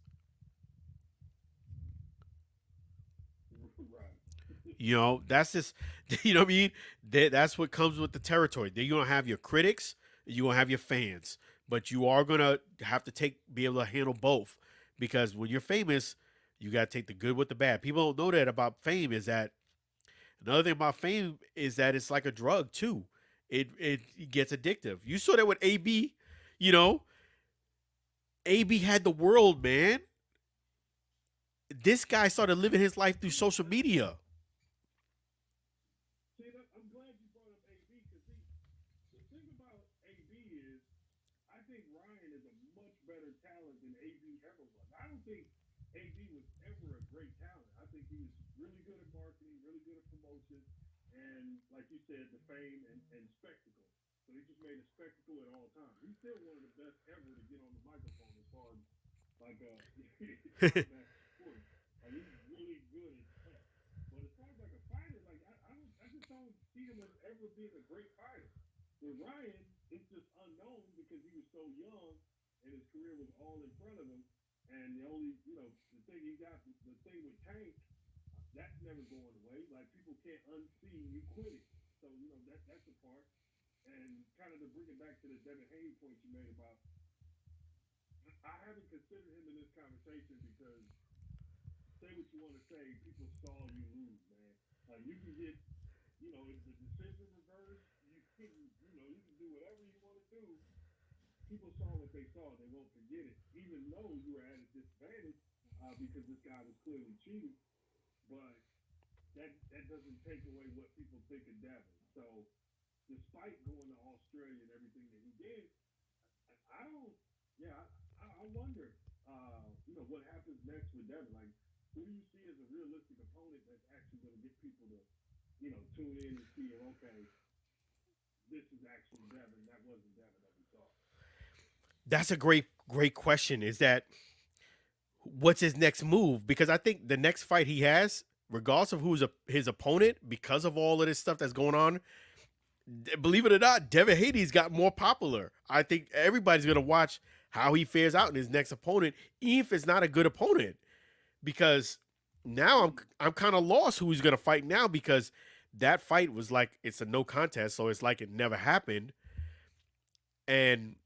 B: That's just you know what I mean. That's what comes with the territory. Then you're gonna have your critics, you're gonna have your fans, but you are gonna have to be able to handle both because when you're famous, you gotta take the good with the bad. People don't know that about fame. Is that another thing about fame is that it's like a drug too. It gets addictive. You saw that with AB. You know, AB had the world, man. This guy started living his life through social media.
C: See, I'm glad you brought up AB because the thing about AB is I think Ryan is a much better talent than AB ever was. I don't think AB was ever a great talent. I think he was really good at marketing, really good at promotion, and like you said, the fame and spectacle. So he just made a spectacle at all times. He's still one of the best ever to get on the microphone as far as like combat sports. Like he's really good at that. But as far as like a fighter, like I just don't see him as ever being a great fighter. With Ryan, it's just unknown because he was so young and his career was all in front of him. And the only, the thing he got, the thing with Tank, that's never going away. Like people can't unsee you quitting. So that's the part. And kind of to bring it back to the Devin Haney point you made about, I haven't considered him in this conversation because say what you want to say, people saw you lose, man. Like you can get, if the decision reversed, you can do whatever you want to do. People saw what they saw; they won't forget it, even though you were at a disadvantage because this guy was clearly cheating. But that doesn't take away what people think of Devin. So, despite going to Australia and everything that he did, I don't. Yeah, I wonder. What happens next with Devin? Like, who do you see as a realistic opponent that's actually going to get people to, tune in and see, okay, this is actually Devin. That wasn't Devin that we saw.
B: That's a great question. Is that what's his next move? Because I think the next fight he has, regardless of who's his opponent, because of all of this stuff that's going on, believe it or not, Devin Haney's got more popular. I think everybody's gonna watch how he fares out in his next opponent, even if it's not a good opponent. Because now I'm kind of lost who he's gonna fight now because that fight was like it's a no contest, so it's like it never happened. And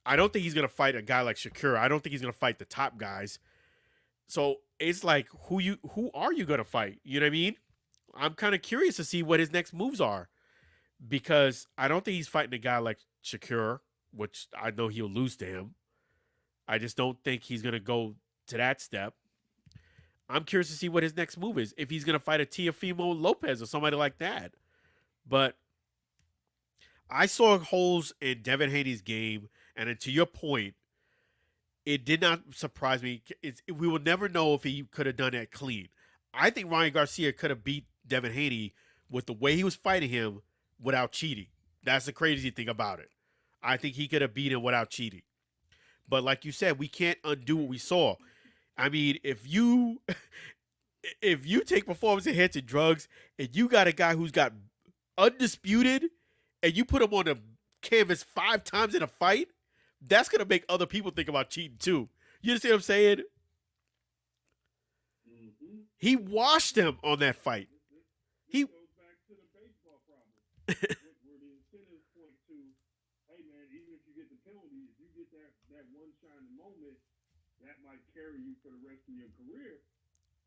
B: I don't think he's gonna fight a guy like Shakur. I don't think he's gonna fight the top guys. So it's like who are you gonna fight? You know what I mean? I'm kind of curious to see what his next moves are because I don't think he's fighting a guy like Shakur, which I know he'll lose to him. I just don't think he's gonna go to that step. I'm curious to see what his next move is. If he's gonna fight a Teofimo Lopez or somebody like that. But I saw holes in Devin Haney's game, and to your point, it did not surprise me. We will never know if he could have done that clean. I think Ryan Garcia could have beat Devin Haney with the way he was fighting him without cheating. That's the crazy thing about it. I think he could have beat him without cheating. But like you said, we can't undo what we saw. I mean, if you if you take performance enhancing drugs and you got a guy who's got undisputed and you put him on the canvas 5 times in a fight, that's gonna make other people think about cheating too. You understand what I'm saying?
C: Mm-hmm.
B: He washed him on that fight. He
C: goes back to the baseball problem, where the incentives point to, hey man, even if you get the penalty, if you get that one shining moment, that might carry you for the rest of your career.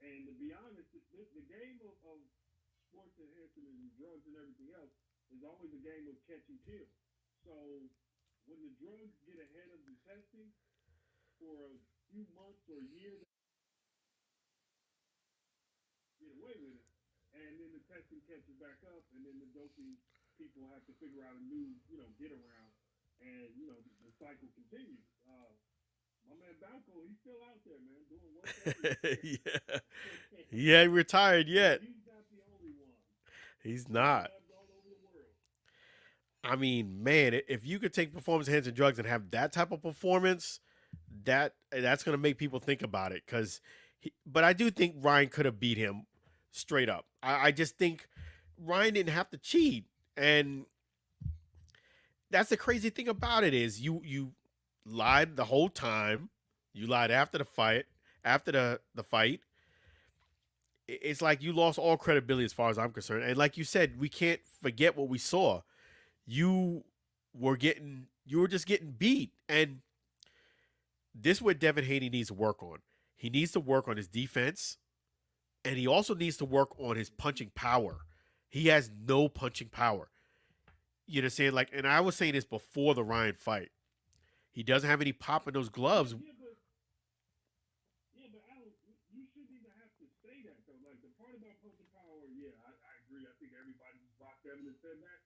C: And to be honest, the game of sports enhancement and drugs and everything else is always a game of catch and kill. So when the drugs get ahead of the testing for a few months or a year, get away with it, and then the testing catches back up, and then the doping people have to figure out a new, get around, and the cycle continues. My man Balco, he's still out there, man, doing work.
B: yeah. He ain't retired yet.
C: He's not the only one.
B: He's not. I mean, man, if you could take performance enhancing drugs and have that type of performance, that's gonna make people think about it. But I do think Ryan could have beat him straight up. I just think Ryan didn't have to cheat, and that's the crazy thing about it is you lied the whole time. You lied after the fight. After the fight, it's like you lost all credibility as far as I'm concerned. And like you said, we can't forget what we saw. You you were just getting beat. And this is what Devin Haney needs to work on. He needs to work on his defense, and he also needs to work on his punching power. He has no punching power. You know what I'm saying? Like, and I was saying this before the Ryan fight. He doesn't have any pop in those gloves.
C: Yeah, but Alan, you shouldn't even have to say that though. Like the part about punching power, yeah, I agree. I think everybody just rocked Evans and said that.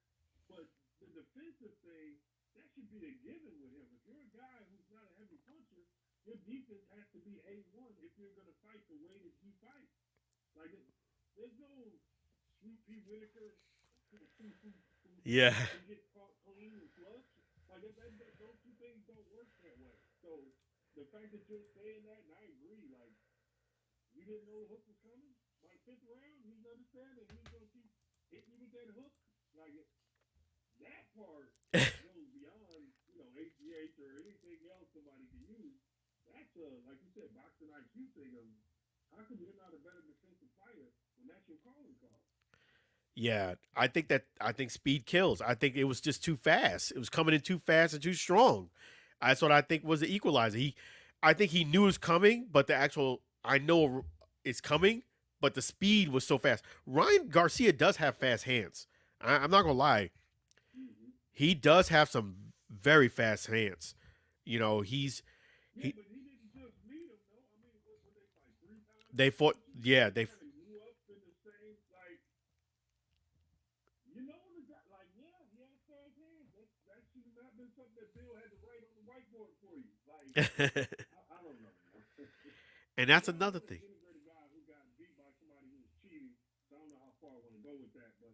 C: But the defensive thing, that should be a given with him. If you're a guy who's not a heavy puncher, your defense has to be A1 if you're going to fight the way that he fights. Like, there's no Sweet Pea Whitaker
B: Yeah.
C: who gets caught clean and flush. Like, those two things don't work that way. So, the fact that you're saying that, and I agree, like, you didn't know the hook was coming. By the fifth round, he's understanding he's going to keep hitting you with that hook. Like, that part goes beyond, ACH or anything else somebody can use. That's like you said, boxing IQ thing of how come you're not a better defensive fighter when that's your calling card?
B: Yeah, I think speed kills. I think it was just too fast. It was coming in too fast and too strong. That's what I think was the equalizer. I think he knew it was coming, but the actual I know it's coming, but the speed was so fast. Ryan Garcia does have fast hands. I'm not gonna lie.
C: Mm-hmm.
B: He does have some very fast hands. He's
C: Yeah,
B: he
C: but he didn't just meet him, though. I mean, what they fight 3 times?
B: they fought. Yeah, they
C: Kind of grew up in the same, like, the guy, like, yeah, he has fast hands. That should have not been something that Bill had to write on the whiteboard for you. Like, I don't know, man.
B: and that's
C: Now,
B: another
C: I'm an
B: thing.
C: integrated guy who got beat by somebody who was cheating, so I don't know how far I want to go with that, but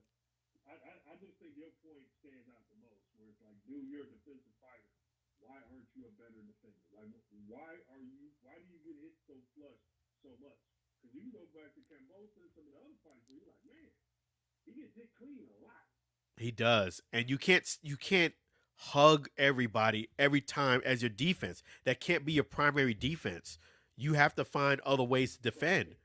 C: I just think your point stands out the most, where it's like, dude, you're a defensive fighter. Why aren't you a better defender? Like, why do you get hit so flush so much? Because you can go back to Cambosa and some of the other fights where you're like, man, he gets hit clean a lot.
B: He does, and you can't hug everybody every time as your defense. That can't be your primary defense. You have to find other ways to defend.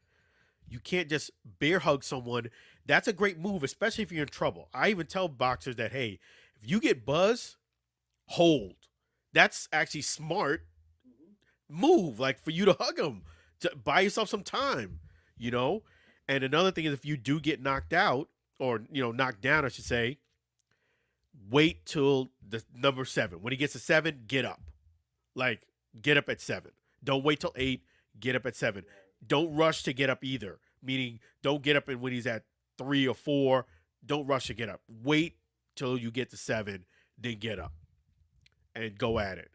B: You can't just bear hug someone. That's a great move, especially if you're in trouble. I even tell boxers that, hey, if you get buzz, hold. That's actually smart move, like for you to hug them, to buy yourself some time, you know. And another thing is, if you do get knocked out or knocked down, I should say, wait till the number 7. When he gets to 7, get up. Like, get up at 7. Don't wait till 8. Get up at 7. Don't rush to get up either. Meaning, don't get up and when he's at 3 or 4, don't rush to get up. Wait till you get to 7, then get up and go at it.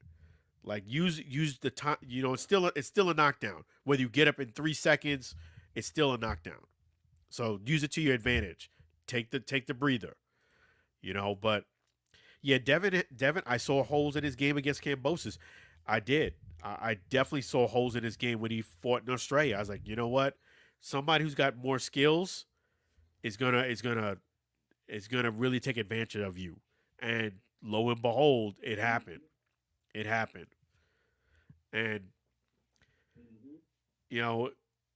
B: Like use the time. It's still a knockdown. Whether you get up in 3 seconds, it's still a knockdown. So use it to your advantage. Take the breather. But yeah, Devin, I saw holes in his game against Cambosis. I did. I definitely saw holes in his game when he fought in Australia. I was like, you know what? Somebody who's got more skills is gonna really take advantage of you. And lo and behold, it happened. It happened. And
C: Mm-hmm.
B: you know,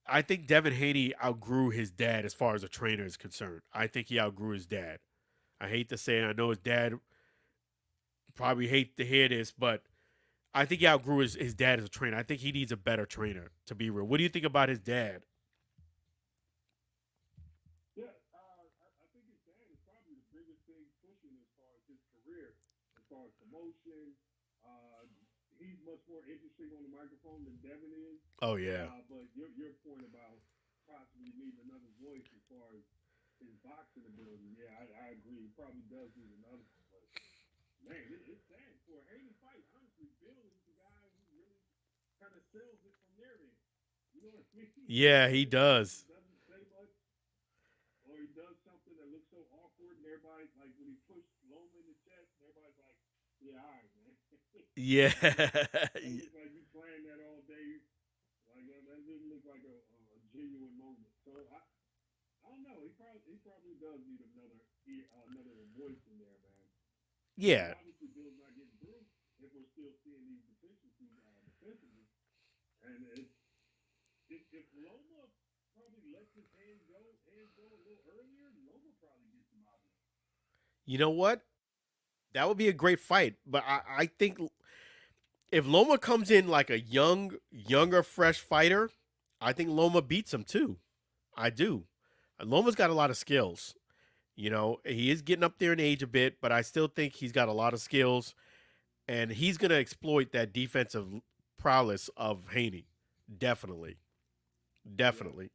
B: I think Devin Haney outgrew his dad as far as a trainer is concerned. I think he outgrew his dad. I hate to say it. I know his dad probably hate to hear this, but I think he outgrew his dad as a trainer. I think he needs a better trainer, to be real. What do you think about his dad?
C: Yeah, I think his dad is probably the biggest thing pushing as far as his career, as far as promotion. Uh, he's much more interesting on the microphone than Devin is.
B: Oh yeah.
C: But your point about possibly needing another voice as far as his boxing ability, yeah, I agree. He probably does need another one. But man, it's sad for a Haney fight. Honestly, Bill is the guy who really kind of sells it from their end. You know what I mean?
B: Yeah, he does.
C: Doesn't say much, or he does something that looks so like when he pushed Loma in the chest, and everybody's like, "Yeah, all right, man."
B: Yeah.
C: that looked that looked like you planned that all day. Like that didn't look like a genuine moment. So I don't know. He probably does need another voice in there, man. Because
B: Yeah.
C: obviously Bill's not getting through if we're still seeing these deficiencies defensively. And if Loma probably lets his hands go a little earlier, Loma probably gets him out of there.
B: You know what? That would be a great fight. But I think if Loma comes in like a younger, fresh fighter, I think Loma beats him too. I do. Loma's got a lot of skills. You know, he is getting up there in age a bit, but I still think he's got a lot of skills, and he's going to exploit that defensive prowess of Haney. Definitely,
C: Yeah,
B: definitely.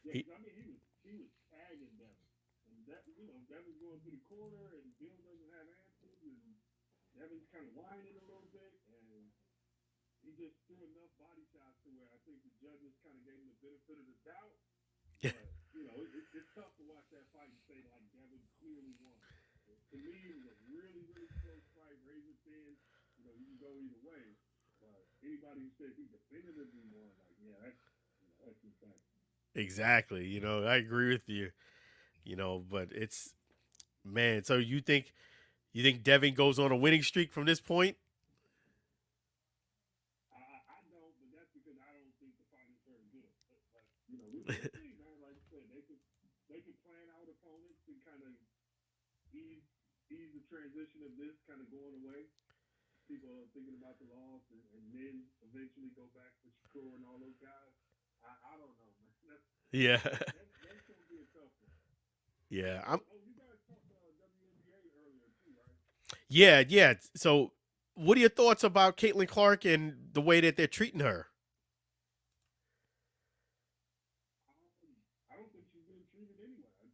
C: yeah.
B: He,
C: Because I mean, he was tagging Devin, and that Devin's going through the corner, and Bill doesn't have answers, and Devin's kind of whining a little bit, and he just threw enough body shots to where I think the judges kind of gave him the benefit of the doubt. But it's tough to watch that fight and say like Devin clearly won. To me, it was a really, really close fight, razor thin. You can go either way. But anybody who says he definitively won, like yeah, that's insane.
B: exactly. You know, I agree with you. You know, but it's man. So you think Devin goes on a winning streak from this point?
C: I don't, but that's because I don't think the fight is very good. But we'll see, man. Like I said, they could plan out opponents and kind of ease ease the transition of this kind of going away. People are thinking about the loss and then eventually go back to Shakur and all those guys. I don't know, man.
B: Yeah,
C: That's gonna be a tough one.
B: yeah.
C: Oh,
B: I'm
C: you guys talked WNBA earlier too, right?
B: yeah, yeah. So, what are your thoughts about Caitlin Clark and the way that they're treating her?
C: I don't think she's been treated anyway. I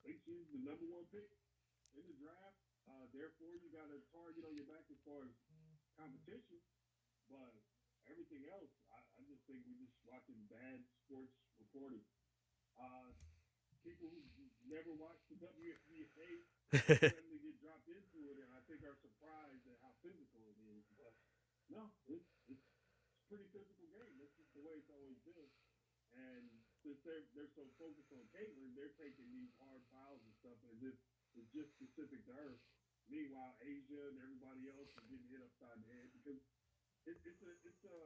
C: think she's the number one pick in the draft. Therefore, you got a target on your back as far as competition. But everything else, I just think we're just watching bad sports reporting. Uh, People who never watched the WNBA suddenly get dropped into it, and I think are surprised at how physical it is. But no, it's a pretty physical game. That's just the way it's always been. And since they're so focused on Caitlyn, they're taking these hard fouls and stuff as if it's just specific to her. Meanwhile, Asia and everybody else is getting hit upside the head because it's a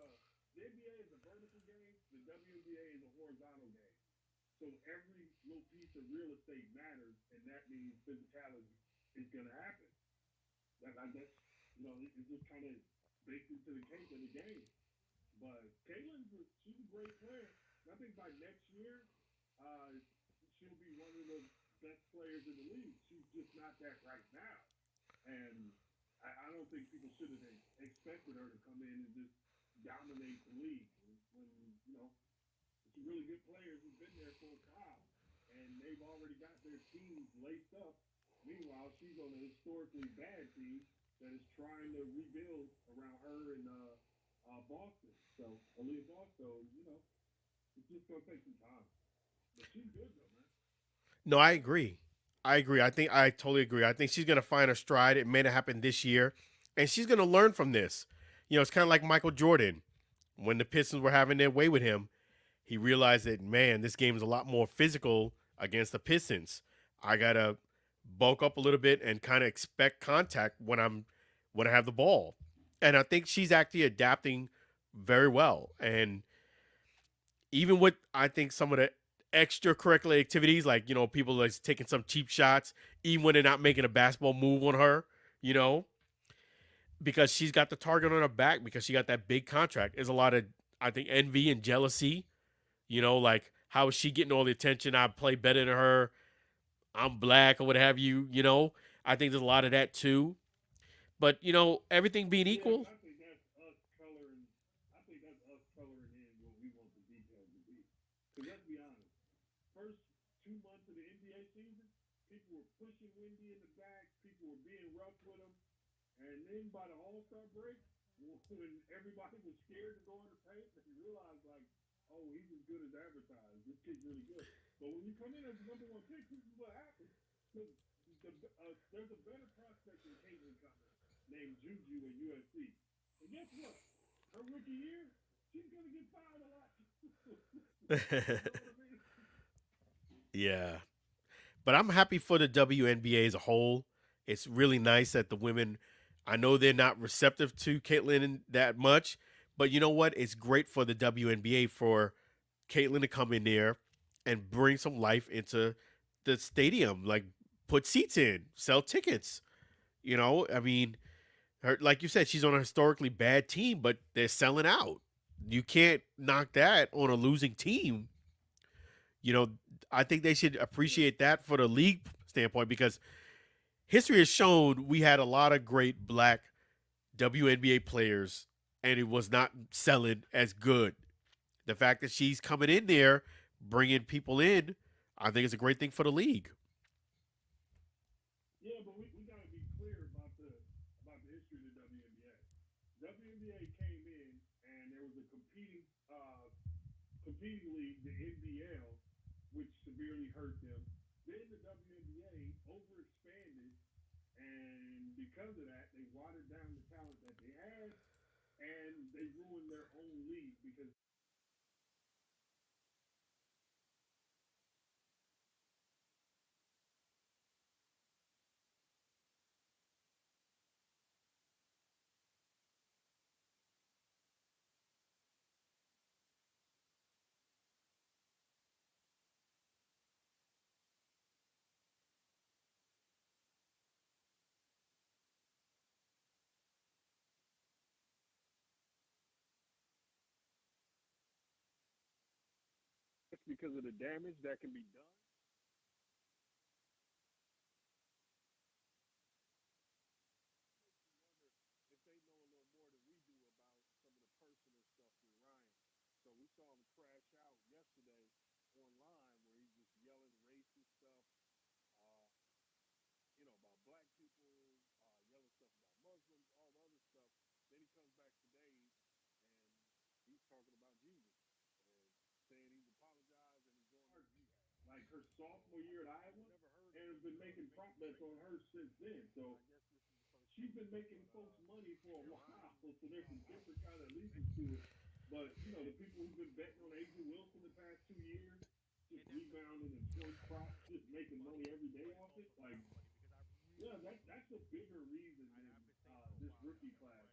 C: the NBA is a vertical game. The WNBA is a horizontal game. So every little piece of real estate matters, and that means physicality is going to happen. That's it's just kind of baked into the cake of the game. But she's a great player. And I think by next year, uh, she'll be one of the best players in the league. She's just not that right now, and I don't think people should have expected her to come in and just dominate the league when some really good players who've been there for a while, and they've already got their teams laced up. Meanwhile, she's on a historically bad team that is trying to rebuild around her in Boston. So, Aaliyah Boston, it's just gonna take some time. But she's good though, man.
B: No, I agree. I agree. I totally agree. I think she's gonna find her stride. It may not happen this year, and she's gonna learn from this. You know, it's kind of like Michael Jordan when the Pistons were having their way with him. He realized that man, this game is a lot more physical against the Pistons. I gotta bulk up a little bit and kind of expect contact when I have the ball. And I think she's actually adapting very well. And even with I think some of the extracurricular activities, like people like taking some cheap shots, even when they're not making a basketball move on her, you know, because she's got the target on her back because she got that big contract. There's a lot of I think envy and jealousy. Like how is she getting all the attention? I play better than her. I'm black or what have you. I think there's a lot of that too. But everything being
C: Yeah, but
B: equal,
C: I think that's us coloring. I think that's us coloring in what we want the details to be. Because let's be honest, first 2 months of the NBA season, people were pushing Wendy in the back. People were being rough with him. And then by the All Star break, when everybody was scared to go in the paint, they realized like, oh, he's as good as advertised. This kid's really good. But when you come in as the number one pick, this is what happens. there's a better prospect than Caitlin coming named Juju at USC. And guess what? Her rookie year, she's gonna get fired a lot. You know what I mean?
B: Yeah. But I'm happy for the WNBA as a whole. It's really nice that the women, I know they're not receptive to Caitlyn that much, but you know what? It's great for the WNBA for Caitlyn to come in there and bring some life into the stadium, like put seats in, sell tickets. I mean, her, like you said, she's on a historically bad team, but they're selling out. You can't knock that on a losing team. You know, I think they should appreciate that for the league standpoint because history has shown we had a lot of great black WNBA players and it was not selling as good. The fact that she's coming in there, bringing people in, I think it's a great thing for the league.
C: Yeah, but we gotta be clear about the history of the WNBA. WNBA came in and there was a competing league, the NBL, which severely hurt them. Then the WNBA overexpanded, and because of that, they watered down the talent that they had, and they ruined their own league because it's because of the damage that can be done. If they know a little more than we do about some of the personal stuff with Ryan. So we saw him crash out yesterday online where he's just yelling racist stuff, uh, about black people, yelling stuff about Muslims, all the other stuff. Then he comes back today and he's talking about Jesus and saying he's apologized and he's going to like her sophomore year at Iowa and has been making prop bets on her since then. So she's been making folks money for a while. So there's some different kind of allegiance to it. But the people who've been betting on Adrian Wilson the past 2 years, just rebounding and short props, just making money every day off it. Like, yeah, that's a bigger reason than this rookie class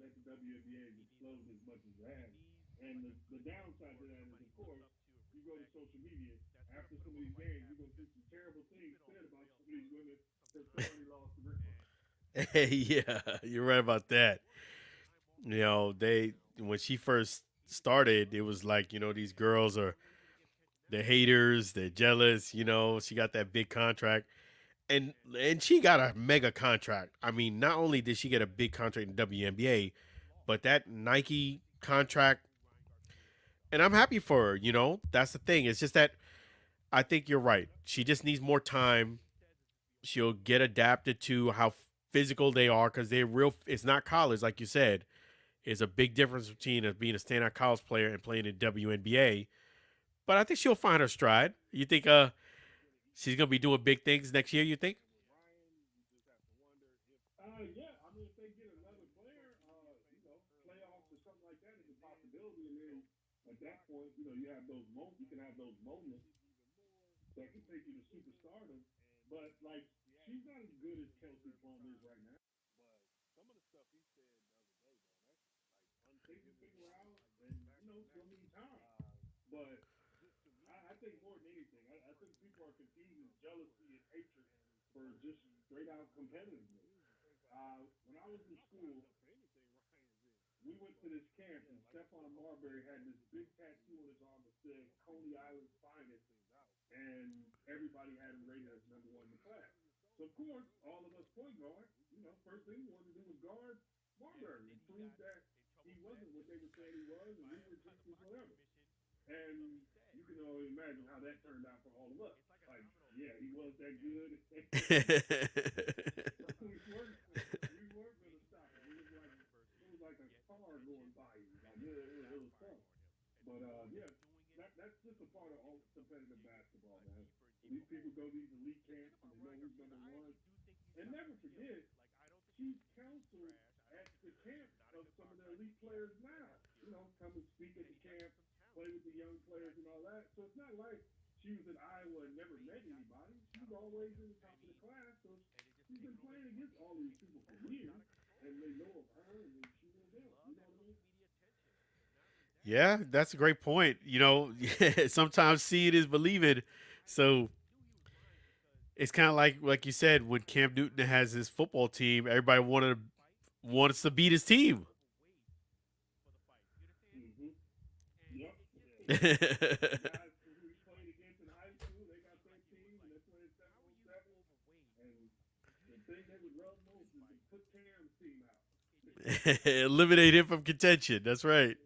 C: that the WNBA has exploded as much as it has. And the downside to that is, of course, you go to social media after some of these games, you're gonna see some terrible things said about some of these women because somebody lost the ring.
B: Yeah, you're right about that. They when she first started, it was like, these girls are they're haters, they're jealous, she got that big contract. And she got a mega contract. I mean, not only did she get a big contract in WNBA, but that Nike contract, and I'm happy for her. That's the thing. It's just that I think you're right. She just needs more time. She'll get adapted to how physical they are because they're real. It's not college, like you said. It's a big difference between being a standout college player and playing in WNBA. But I think she'll find her stride. You think she's gonna be doing big things next year? You think?
C: Yeah, I mean, if they get another player, playoffs or something like that is a possibility. And then at that point, you have those moments. You can have those moments that can take you to superstardom. But like, she's not as good as Kelsey Plum is right now. But some of the stuff he said the other day, man, that's like take the figure out, and it's gonna need time. But I think more than anything, I think people are confusing jealousy and hatred for just straight out competitiveness. When I was in school, we went to this camp, and Stephon Marbury had this big tattoo on his arm that said Coney Island's finest, and everybody had him rated as number one in the class. So, of course, all of us point guards, first thing we wanted to do was guard Marbury and prove that he wasn't what they were saying he was, and we were just as whatever. And you can only imagine how that turned out for all of us. Like, yeah, he was that good. We weren't gonna stop him. It was like a car going by you. Like it was fun. But yeah, that's just a part of all competitive basketball, man. These people go to these elite camps and they know who's number one, forget, she's counseled at the camp of some of the elite players now. Come and speak at the camp, play with the young players and all that. So it's not like she was in Iowa and never met anybody. She was always in the top of the class. So she's been playing against all these people for years, and they know of her and she knows them. You know what I mean?
B: Yeah, that's a great point. Sometimes seeing is believing. So it's kind of like you said, when Cam Newton has his football team, everybody wants to beat his team.
C: Mm-hmm. Yep. The guys who we played against in high school, they got their team and they're playing 7-on-7. And the thing they would love most is to put Cam's team out.
B: Eliminate him from contention. That's right.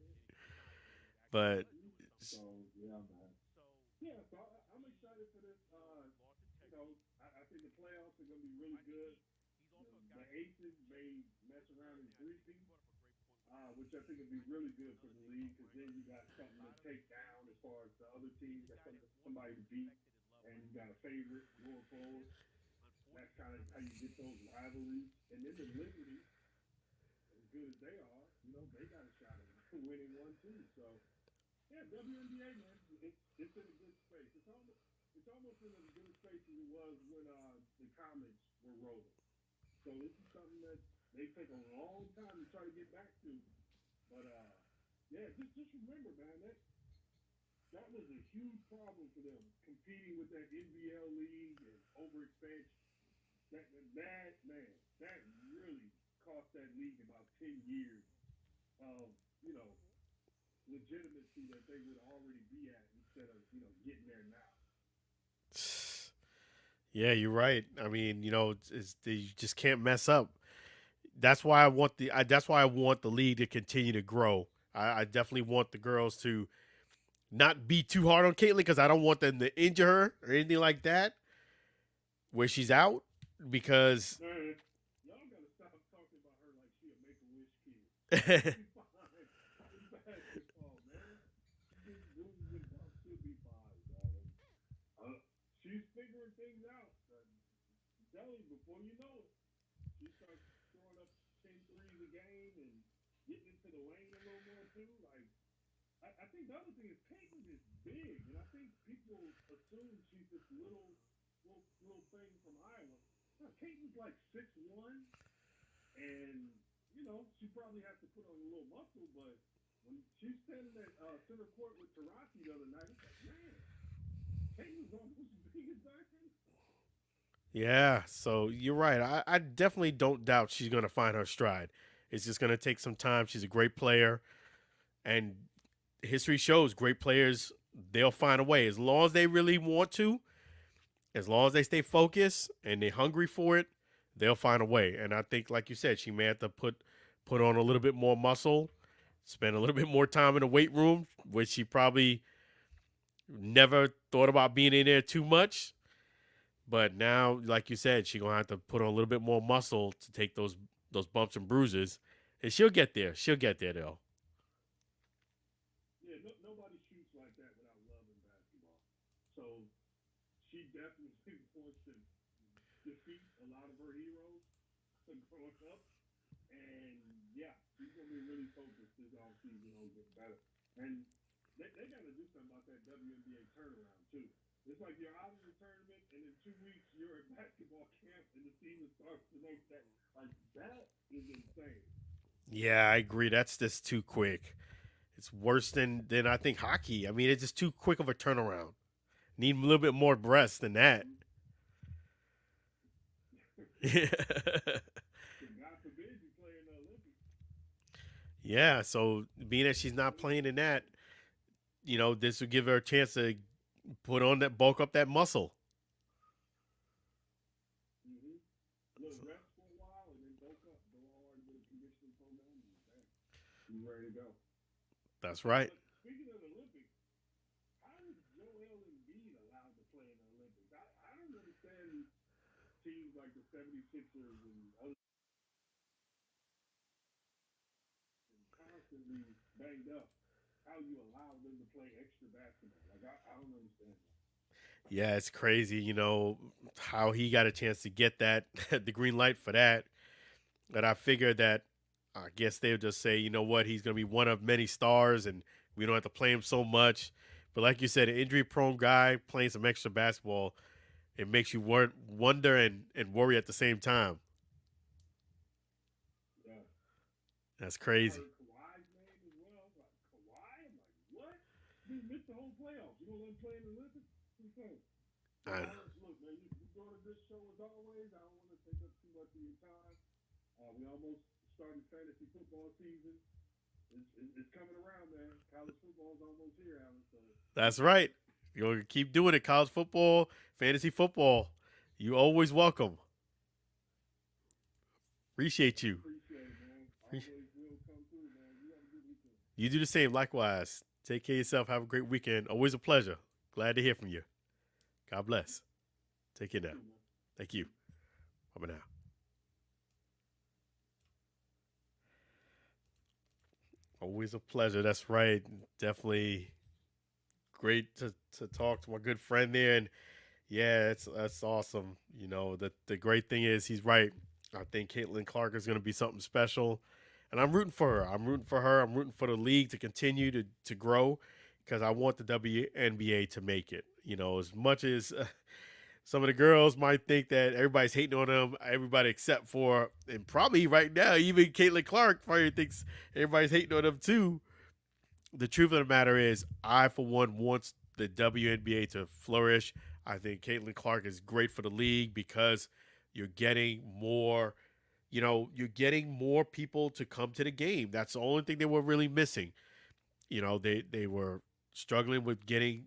B: But
C: Mm-hmm. So yeah, man. Yeah, so I'm excited for this. I think the playoffs are going to be really good. The Aces may mess around and three-peat, which I think would be really good for the league because then you got something to take down as far as the other teams. You got somebody to beat, and you got a favorite going forward. That's kind of how you get those rivalries. And then the Liberty, as good as they are, they got a shot at winning one too. So yeah, WNBA man, it's in a good space. It's almost in as good a space as it was when the comics were rolling. So this is something that they take a long time to try to get back to. But yeah, just remember, man, that was a huge problem for them competing with that NBL league and overexpansion. That man, that really cost that league about 10 years of legitimacy that they would already be at instead of getting there now.
B: yeah, you're right. I mean, you just can't mess up. That's why I want the league to continue to grow. I definitely want the girls to not be too hard on Caitlyn because I don't want them to injure her or anything like that where she's out because
C: Man, y'all gotta stop talking about her like she a Make a Wish kid. She'll be fine in basketball, man. These bruises and bumps should be fine, man. She's figuring things out. I'm telling you, before you know it, she starts throwing up 10 threes a game and getting into the lane a little more too. Like I think the other thing is Peyton is big, and I think people assume she's this little thing from Iowa. No, Peyton's like 6'1", and she probably has to put on a little muscle, but when she's standing at center court with Tarasi the other night, it's like, man, Peyton's almost as big as Diamond.
B: yeah. So you're right. I definitely don't doubt she's gonna find her stride. It's just gonna take some time. She's a great player, and history shows great players they'll find a way as long as they really want to. As long as they stay focused and they're hungry for it, they'll find a way. And I think, like you said, she may have to put on a little bit more muscle, spend a little bit more time in the weight room, which she probably never thought about being in there too much. But now, like you said, she's gonna have to put on a little bit more muscle to take those bumps and bruises, and she'll get there. She'll get there though.
C: Yeah, nobody shoots like that without loving basketball. So she definitely wants to defeat a lot of her heroes growing up. And yeah, she's gonna be really focused this offseason on getting better. And they got to do something about that WNBA turnaround too. It's like you're out of the tournament, and in 2 weeks you're at basketball camp, and the season starts the next day. Like that is insane.
B: Yeah, I agree. That's just too quick. It's worse than I think hockey. I mean, it's just too quick of a turnaround. Need a little bit more breath than that.
C: Mm-hmm.
B: Yeah.
C: God forbid you play in the Olympics.
B: Yeah. So being that she's not playing in that, this would give her a chance to put on that bulk up that muscle.
C: Mm-hmm. Little rest for a while, and then bulk up, go hard with a conditioning program, and bam, you ready to go.
B: That's right.
C: But speaking of the Olympics, how is Joel Embiid allowed to play in the Olympics? I don't understand teams like the 76ers and other constantly banged up. How you allow them to play extra basketball? Like I don't understand that.
B: Yeah, it's crazy, how he got a chance to get that the green light for that. But I figured that I guess they would just say, you know what, he's going to be one of many stars, and we don't have to play him so much. But like you said, an injury-prone guy playing some extra basketball, it makes you wonder and worry at the same time.
C: Yeah.
B: That's
C: I
B: crazy.
C: heard Kawhi's name as well. I was like, Kawhi? I'm like, what? He missed the whole playoffs. You know let him play in the Olympics? Who's saying? So,
B: I,
C: Alex, look, man, you doing a good show as always. I don't want to take up too much of your time. We almost started fantasy football season. It's coming around, man. College football is almost here, Alex. So,
B: that's right. You're going to keep doing it. College football, fantasy football. You always welcome. Appreciate you.
C: appreciate it, man.
B: Appreciate-
C: Always will come through, man. You have a good weekend.
B: You do the same. Likewise. Take care of yourself. Have a great weekend. Always a pleasure. Glad to hear from you. God bless. Take care
C: You
B: now.
C: too, man.
B: Thank you. Bye now. Always a pleasure. That's right. Definitely great to talk to my good friend there. And yeah, that's awesome. The great thing is he's right. I think Caitlin Clark is going to be something special, and I'm rooting for her. I'm rooting for her. I'm rooting for the league to continue to grow because I want the WNBA to make it. As much as some of the girls might think that everybody's hating on them, everybody except for, and probably right now, even Caitlin Clark probably thinks everybody's hating on them too. The truth of the matter is, I, for one, wants the WNBA to flourish. I think Caitlin Clark is great for the league because you're getting more, you're getting more people to come to the game. That's the only thing they were really missing. They were struggling with getting,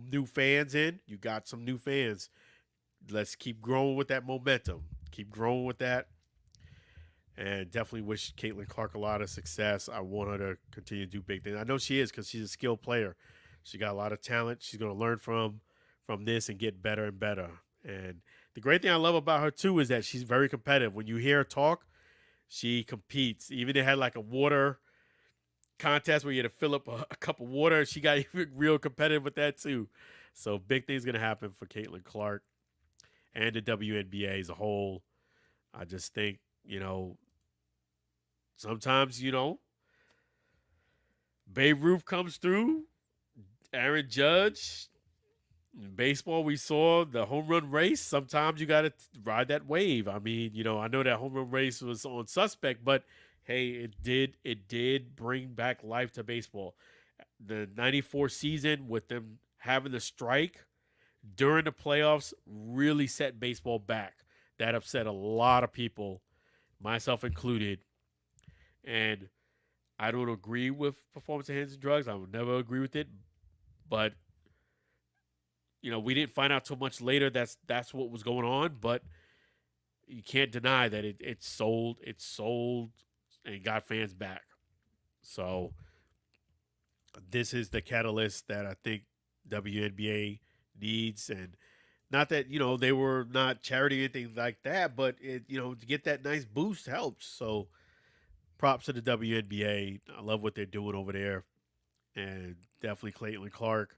B: new fans in. You got some new fans. Let's keep growing with that momentum. Keep growing with that. And definitely wish Caitlin Clark a lot of success. I want her to continue to do big things. I know she is because she's a skilled player. She got a lot of talent. She's going to learn from this and get better and better. And the great thing I love about her too is that she's very competitive. When you hear her talk, she competes. Even they had like a water contest where you had to fill up a cup of water. She got even real competitive with that too. So big things going to happen for Caitlin Clark and the WNBA as a whole. I just think, sometimes, Babe Ruth comes through, Aaron Judge. In baseball, we saw the home run race. Sometimes you got to ride that wave. I mean, I know that home run race was on suspect, but hey, it did bring back life to baseball. The '94 season with them having the strike during the playoffs really set baseball back. That upset a lot of people, myself included. And I don't agree with performance enhancing drugs. I would never agree with it. But we didn't find out too much later that's what was going on. But you can't deny that it sold and got fans back. So this is the catalyst that I think WNBA needs. And not that they were not charity or anything like that, but it to get that nice boost helps. So props to the WNBA. I love what they're doing over there, and definitely Caitlin Clark.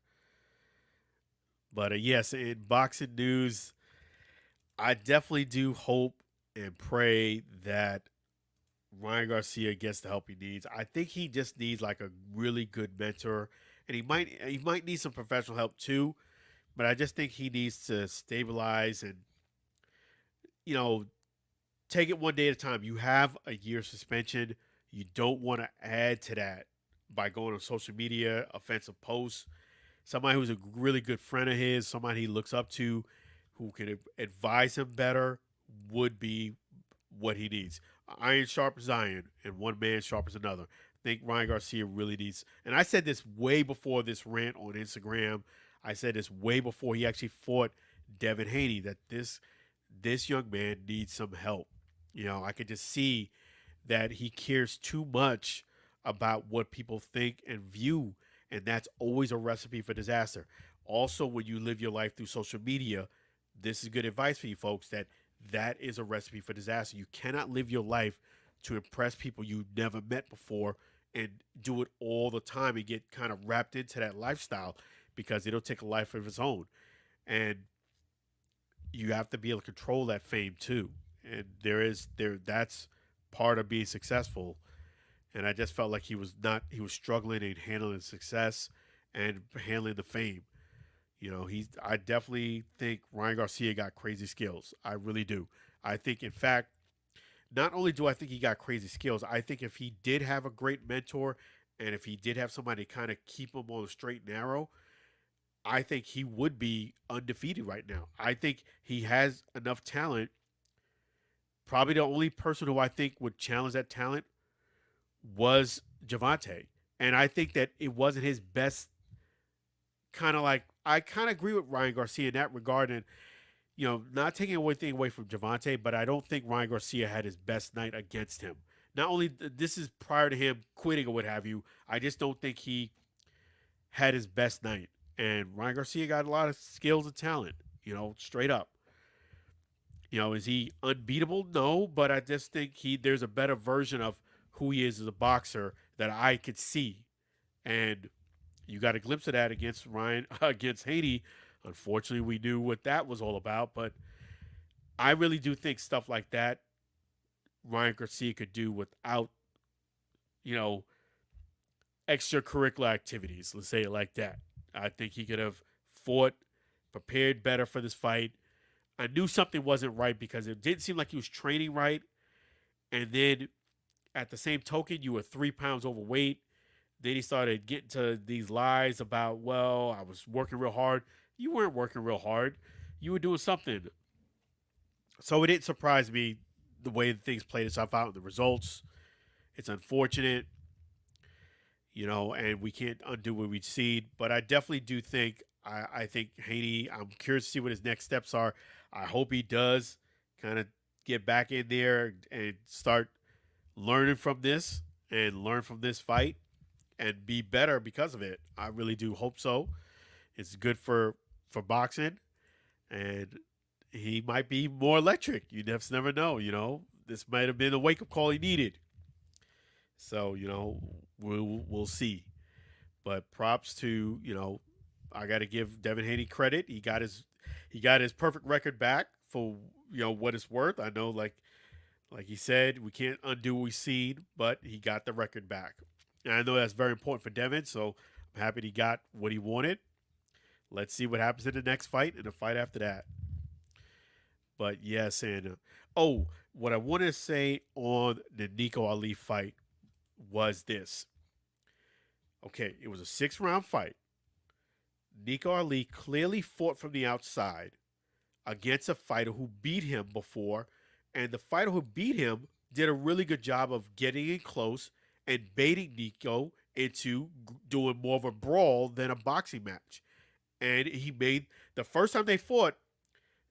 B: But yes, in boxing news, I definitely do hope and pray that Ryan Garcia gets the help he needs. I think he just needs like a really good mentor, and he might need some professional help too. But I just think he needs to stabilize and you know take it one day at a time. You have a year suspension. You don't want to add to that by going on social media, offensive posts. Somebody who's a really good friend of his, somebody he looks up to, who can advise him better, would be what he needs. Iron sharpens iron, and one man sharpens another. I think Ryan Garcia really needs, and I said this way before this rant on Instagram. I said this way before he actually fought Devin Haney, that this young man needs some help. I could just see that he cares too much about what people think and view, and that's always a recipe for disaster. Also, when you live your life through social media, this is good advice for you folks that is a recipe for disaster. You cannot live your life to impress people you never met before and do it all the time and get kind of wrapped into that lifestyle because it'll take a life of its own. And you have to be able to control that fame too. And that's part of being successful. And I just felt like he was struggling in handling success and handling the fame. I definitely think Ryan Garcia got crazy skills. I really do. I think, in fact, not only do I think he got crazy skills, I think if he did have a great mentor and if he did have somebody kind of keep him on the straight and narrow, I think he would be undefeated right now. I think he has enough talent. Probably the only person who I think would challenge that talent was Javante. And I think that it wasn't his best kind of like I kind of agree with Ryan Garcia in that regard, and not taking anything away from Javante, but I don't think Ryan Garcia had his best night against him. Not only this is prior to him quitting or what have you, I just don't think he had his best night. And Ryan Garcia got a lot of skills and talent, straight up. Is he unbeatable? No, but I just think there's a better version of who he is as a boxer that I could see. And you got a glimpse of that against Ryan against Haney. Unfortunately, we knew what that was all about, but I really do think stuff like that Ryan Garcia could do without, you know, extracurricular activities. Let's say it like that. I think he could have fought, prepared better for this fight. I knew something wasn't right because it didn't seem like he was training right. And then at the same token, you were 3 pounds overweight. Then he started getting to these lies about, well, I was working real hard. You weren't working real hard. You were doing something. So it didn't surprise me the way things played itself out in the results. It's unfortunate, and we can't undo what we've seen. But I definitely do think, I think Haney, I'm curious to see what his next steps are. I hope he does kind of get back in there and start learning from this and learn from this fight and be better because of it. I really do hope so. It's good for boxing, and he might be more electric. You just never know. This might have been the wake-up call he needed. So, we'll see. But props to, I got to give Devin Haney credit. He got his perfect record back for, what it's worth. I know, like he said, we can't undo what we've seen, but he got the record back. And I know that's very important for Devin, so I'm happy he got what he wanted. Let's see what happens in the next fight and the fight after that. But yes, and what I want to say on the Nico Ali fight was this. Okay, it was a 6-round fight. Nico Ali clearly fought from the outside against a fighter who beat him before, and the fighter who beat him did a really good job of getting in close and baiting Nico into doing more of a brawl than a boxing match. And he made, the first time they fought,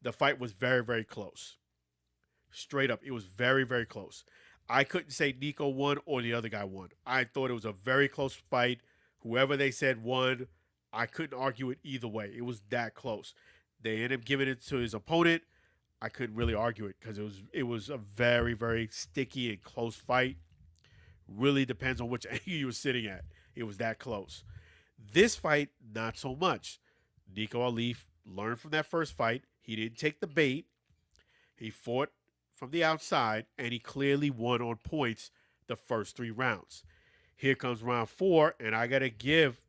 B: the fight was very, very close. Straight up, it was very, very close. I couldn't say Nico won or the other guy won. I thought it was a very close fight. Whoever they said won, I couldn't argue it either way. It was that close. They ended up giving it to his opponent. I couldn't really argue it because it was a very, very sticky and close fight. Really depends on which angle you were sitting at. It was that close. This fight, not so much. Nico Ali learned from that first fight. He didn't take the bait. He fought from the outside, and he clearly won on points the first 3 rounds. Here comes round 4, and I got to give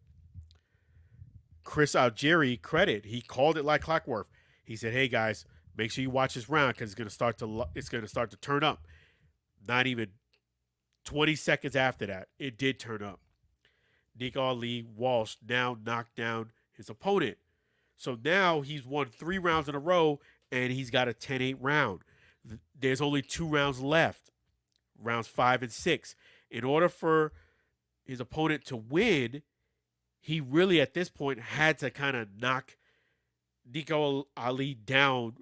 B: Chris Algieri credit. He called it like clockwork. He said, "Hey guys, make sure you watch this round because it's going to start to turn up." Not even 20 seconds after that, it did turn up. Nico Ali Walsh now knocked down his opponent. So now he's won 3 rounds in a row, and he's got a 10-8 round. There's only 2 rounds left, rounds 5 and 6. In order for his opponent to win, he really at this point had to kind of knock Nico Ali down,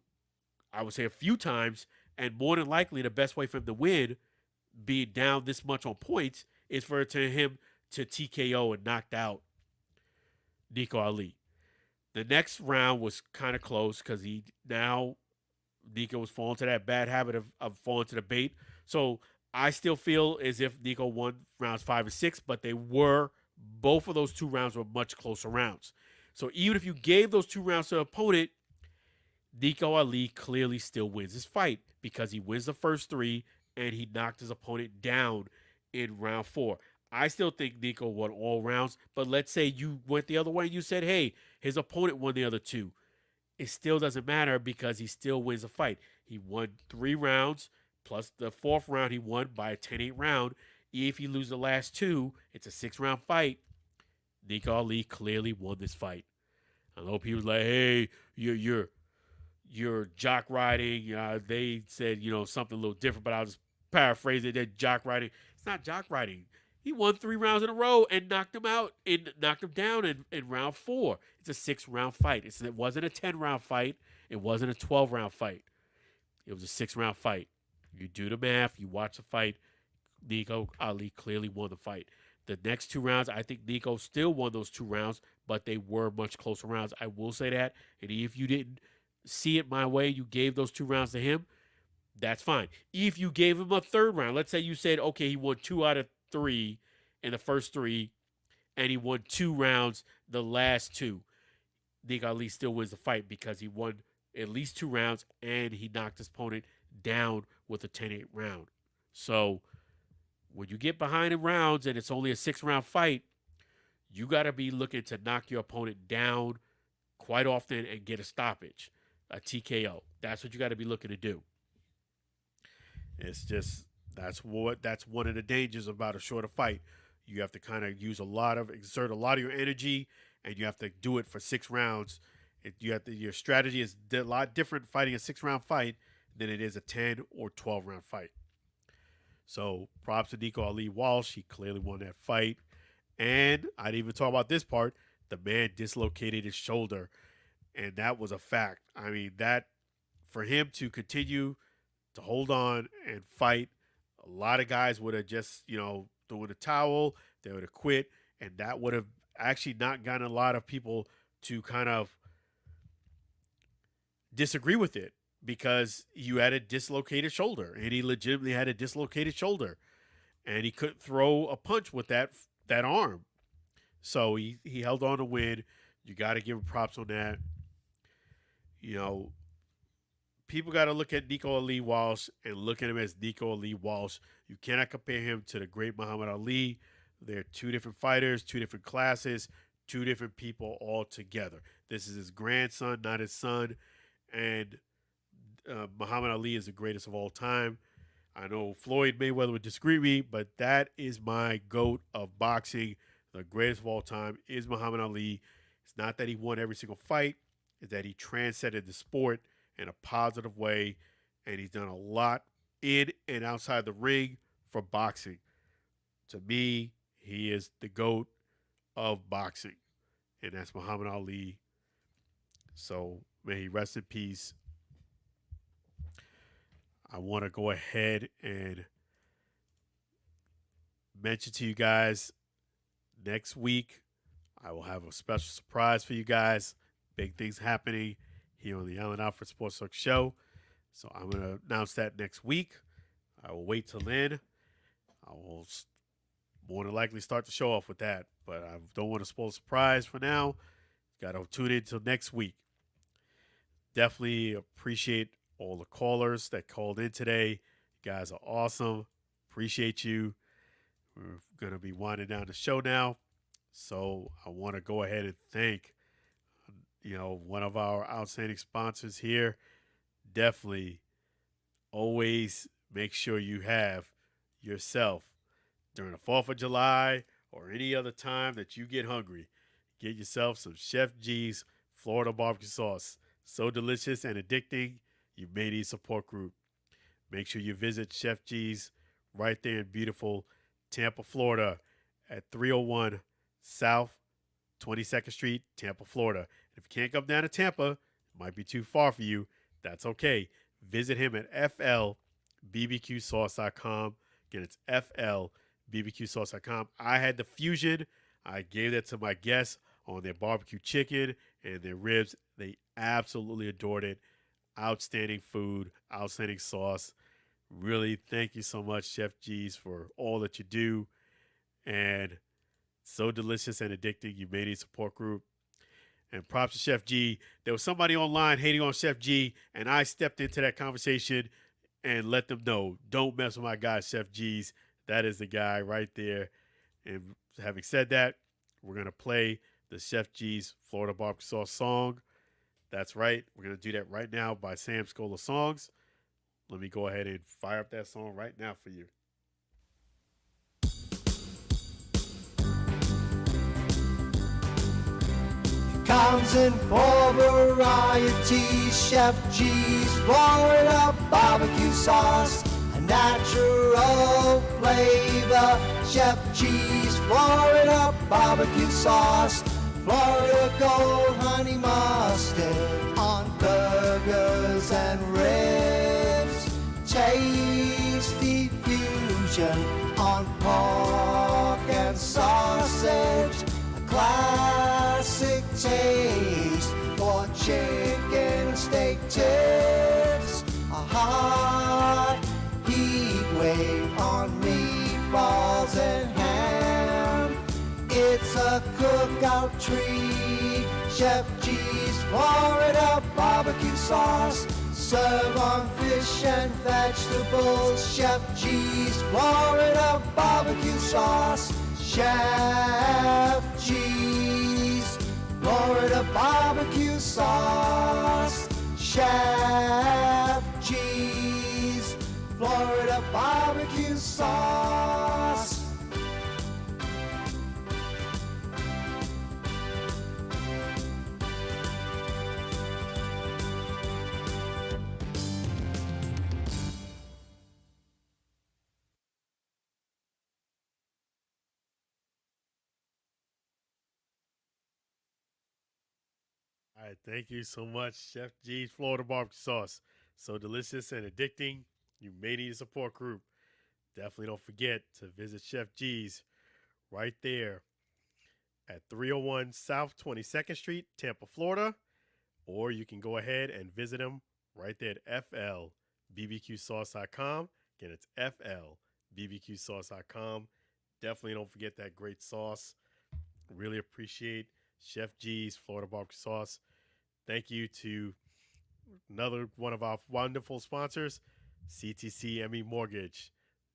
B: I would say a few times, and more than likely the best way for him to win, being down this much on points, is for him to TKO and knocked out Nico Ali. The next round was kind of close because Nico was falling to that bad habit of falling to the bait. So I still feel as if Nico won rounds 5 and 6, but both of those 2 rounds were much closer rounds. So even if you gave those 2 rounds to the opponent, Nico Ali clearly still wins his fight because he wins the first three and he knocked his opponent down in round four. I still think Nico won all rounds, but let's say you went the other way and you said, hey, his opponent won the other two. It still doesn't matter because he still wins a fight. He won 3 rounds, plus the fourth round he won by a 10-8 round. If he loses the last two, it's a 6-round fight. Nico Ali clearly won this fight. I know people like, hey, you're jock riding. They said, something a little different, but I'll just paraphrase it. That jock riding. It's not jock riding. He won 3 rounds in a row and knocked him out and knocked him down in round four. It's a 6-round fight. It wasn't a 10-round fight. It wasn't a 12-round fight. It was a 6-round fight. You do the math. You watch the fight. Nico Ali clearly won the fight. The next 2 rounds, I think Nico still won those 2 rounds, but they were much closer rounds. I will say that. And if you didn't see it my way, you gave those 2 rounds to him, that's fine. If you gave him a third round, let's say you said, okay, he won 2 out of 3 in the first 3, and he won 2 rounds the last 2, Nico Ali still wins the fight because he won at least 2 rounds and he knocked his opponent down with a 10-8 round. So when you get behind in rounds and it's only a 6-round fight, you got to be looking to knock your opponent down quite often and get a stoppage, a TKO. That's what you got to be looking to do. It's just that's one of the dangers about a shorter fight. You have to kind of exert a lot of your energy, and you have to do it for 6 rounds. Your strategy is a lot different fighting a 6-round fight than it is a 10 or 12-round fight. So props to Nico Ali Walsh. He clearly won that fight. And I didn't even talk about this part. The man dislocated his shoulder. And that was a fact. I mean, that for him to continue to hold on and fight, a lot of guys would have just, thrown a towel. They would have quit. And that would have actually not gotten a lot of people to kind of disagree with it, because you had a dislocated shoulder, and he legitimately had a dislocated shoulder, and he couldn't throw a punch with that arm. So he held on to win. You got to give him props on that. People got to look at Nico Ali Walsh and look at him as Nico Ali Walsh. You cannot compare him to the great Muhammad Ali. They're 2 different fighters, 2 different classes, 2 different people altogether. This is his grandson, not his son. And Muhammad Ali is the greatest of all time. I know Floyd Mayweather would disagree with me, but that is my GOAT of boxing. The greatest of all time is Muhammad Ali. It's not that he won every single fight. It's that he transcended the sport in a positive way, and he's done a lot in and outside the ring for boxing. To me, he is the GOAT of boxing, and that's Muhammad Ali. So may he rest in peace. I want to go ahead and mention to you guys, next week I will have a special surprise for you guys. Big things happening here on the Alford Sports Talk Show. So I'm going to announce that next week. I will wait till then. I will more than likely start the show off with that, but I don't want to spoil the surprise for now. Got to tune in until next week. Definitely appreciate all the callers that called in today. You guys are awesome. Appreciate you. We're going to be winding down the show now. So I want to go ahead and thank, one of our outstanding sponsors here. Definitely always make sure you have yourself during the 4th of July or any other time that you get hungry. Get yourself some Chef G's Florida barbecue sauce. So delicious and addicting, you may need support group. Make sure you visit Chef G's right there in beautiful Tampa, Florida at 301 South 22nd Street, Tampa, Florida. If you can't come down to Tampa, it might be too far for you. That's okay. Visit him at flbbqsauce.com. Again, it's flbbqsauce.com. I had the fusion. I gave that to my guests on their barbecue chicken and their ribs. They absolutely adored it. Outstanding food, outstanding sauce. Really, thank you so much, Chef G's, for all that you do. And so delicious and addicting. You may need support group. And props to Chef G. There was somebody online hating on Chef G, and I stepped into that conversation and let them know, don't mess with my guy, Chef G's. That is the guy right there. And having said that, we're going to play the Chef G's Florida Barbecue Sauce song. That's right. We're going to do that right now by Sam Scola Songs. Let me go ahead and fire up that song right now for you.
A: Comes in four varieties: Chef G's Florida barbecue sauce, a natural flavor. Chef G's Florida barbecue sauce, Florida Gold Honey Mustard on burgers and ribs. Tasty fusion on pork and sausage. Classic taste for chicken steak tips. A hot heat wave on meatballs and ham. It's a cookout treat. Chef G's Florida barbecue sauce. Serve on fish and vegetables. Chef G's Florida barbecue sauce. Chef G's Florida barbecue sauce. Chef G's Florida barbecue sauce.
B: All right, thank you so much, Chef G's Florida Barbecue Sauce. So delicious and addicting. You may need a support group. Definitely don't forget to visit Chef G's right there at 301 South 22nd Street, Tampa, Florida. Or you can go ahead and visit them right there at flbbqsauce.com. Again, it's flbbqsauce.com. Definitely don't forget that great sauce. Really appreciate Chef G's Florida Barbecue Sauce. Thank you to another one of our wonderful sponsors, CTC ME Mortgage.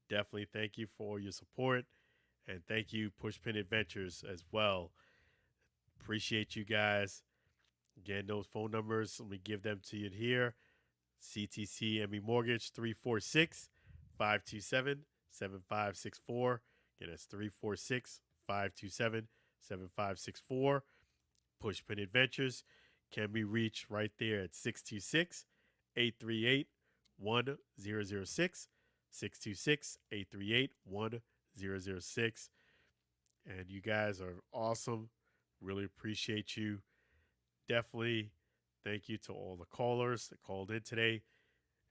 B: Definitely thank you for your support. And thank you, Pushpin Adventures, as well. Appreciate you guys. Again, those phone numbers, let me give them to you here. CTC ME Mortgage, 346 527 7564. Again, that's 346 527 7564. Pushpin Adventures can be reached right there at 626 838 1006. 626 838 1006. And you guys are awesome. Really appreciate you. Definitely thank you to all the callers that called in today.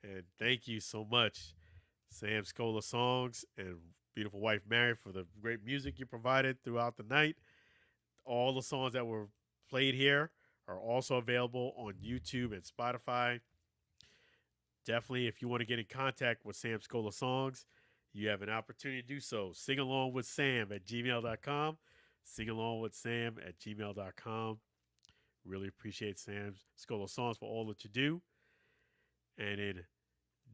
B: And thank you so much, Sam Scola Songs and beautiful wife Mary, for the great music you provided throughout the night. All the songs that were played here are also available on YouTube and Spotify. Definitely, if you want to get in contact with Sam Scola Songs, you have an opportunity to do so. Sing along with Sam at gmail.com. Sing along with Sam at gmail.com. Really appreciate Sam Scola Songs for all that you do. And then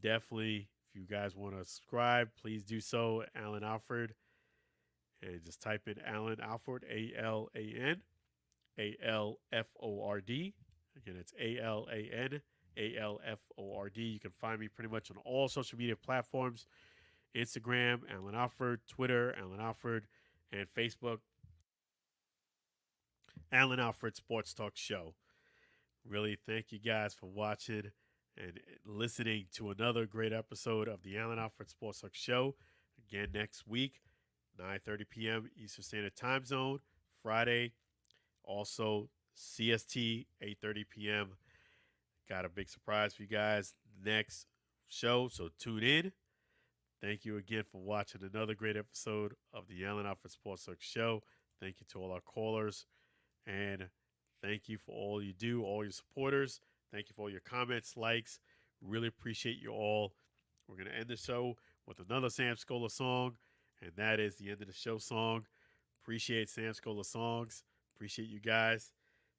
B: definitely, if you guys want to subscribe, please do so. Alan Alford. And just type in Alan Alford, ALAN, ALFORD. Again, it's ALAN, ALFORD. You can find me pretty much on all social media platforms: Instagram, Alan Alford; Twitter, Alan Alford; and Facebook, Alan Alford Sports Talk Show. Really thank you guys for watching and listening to another great episode of the Alan Alford Sports Talk Show. Again, next week, 9:30 p.m. Eastern Standard Time Zone, Friday. Also, CST, 8:30 p.m. Got a big surprise for you guys next show, so tune in. Thank you again for watching another great episode of the Allen Alfred Sports Talk Show. Thank you to all our callers, and thank you for all you do, all your supporters. Thank you for all your comments, likes. Really appreciate you all. We're going to end the show with another Sam Scola song, and that is the end of the show song. Appreciate Sam Scola Songs. Appreciate you guys.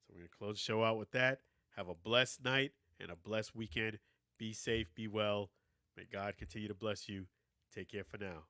B: So we're going to close the show out with that. Have a blessed night and a blessed weekend. Be safe, be well. May God continue to bless you. Take care for now.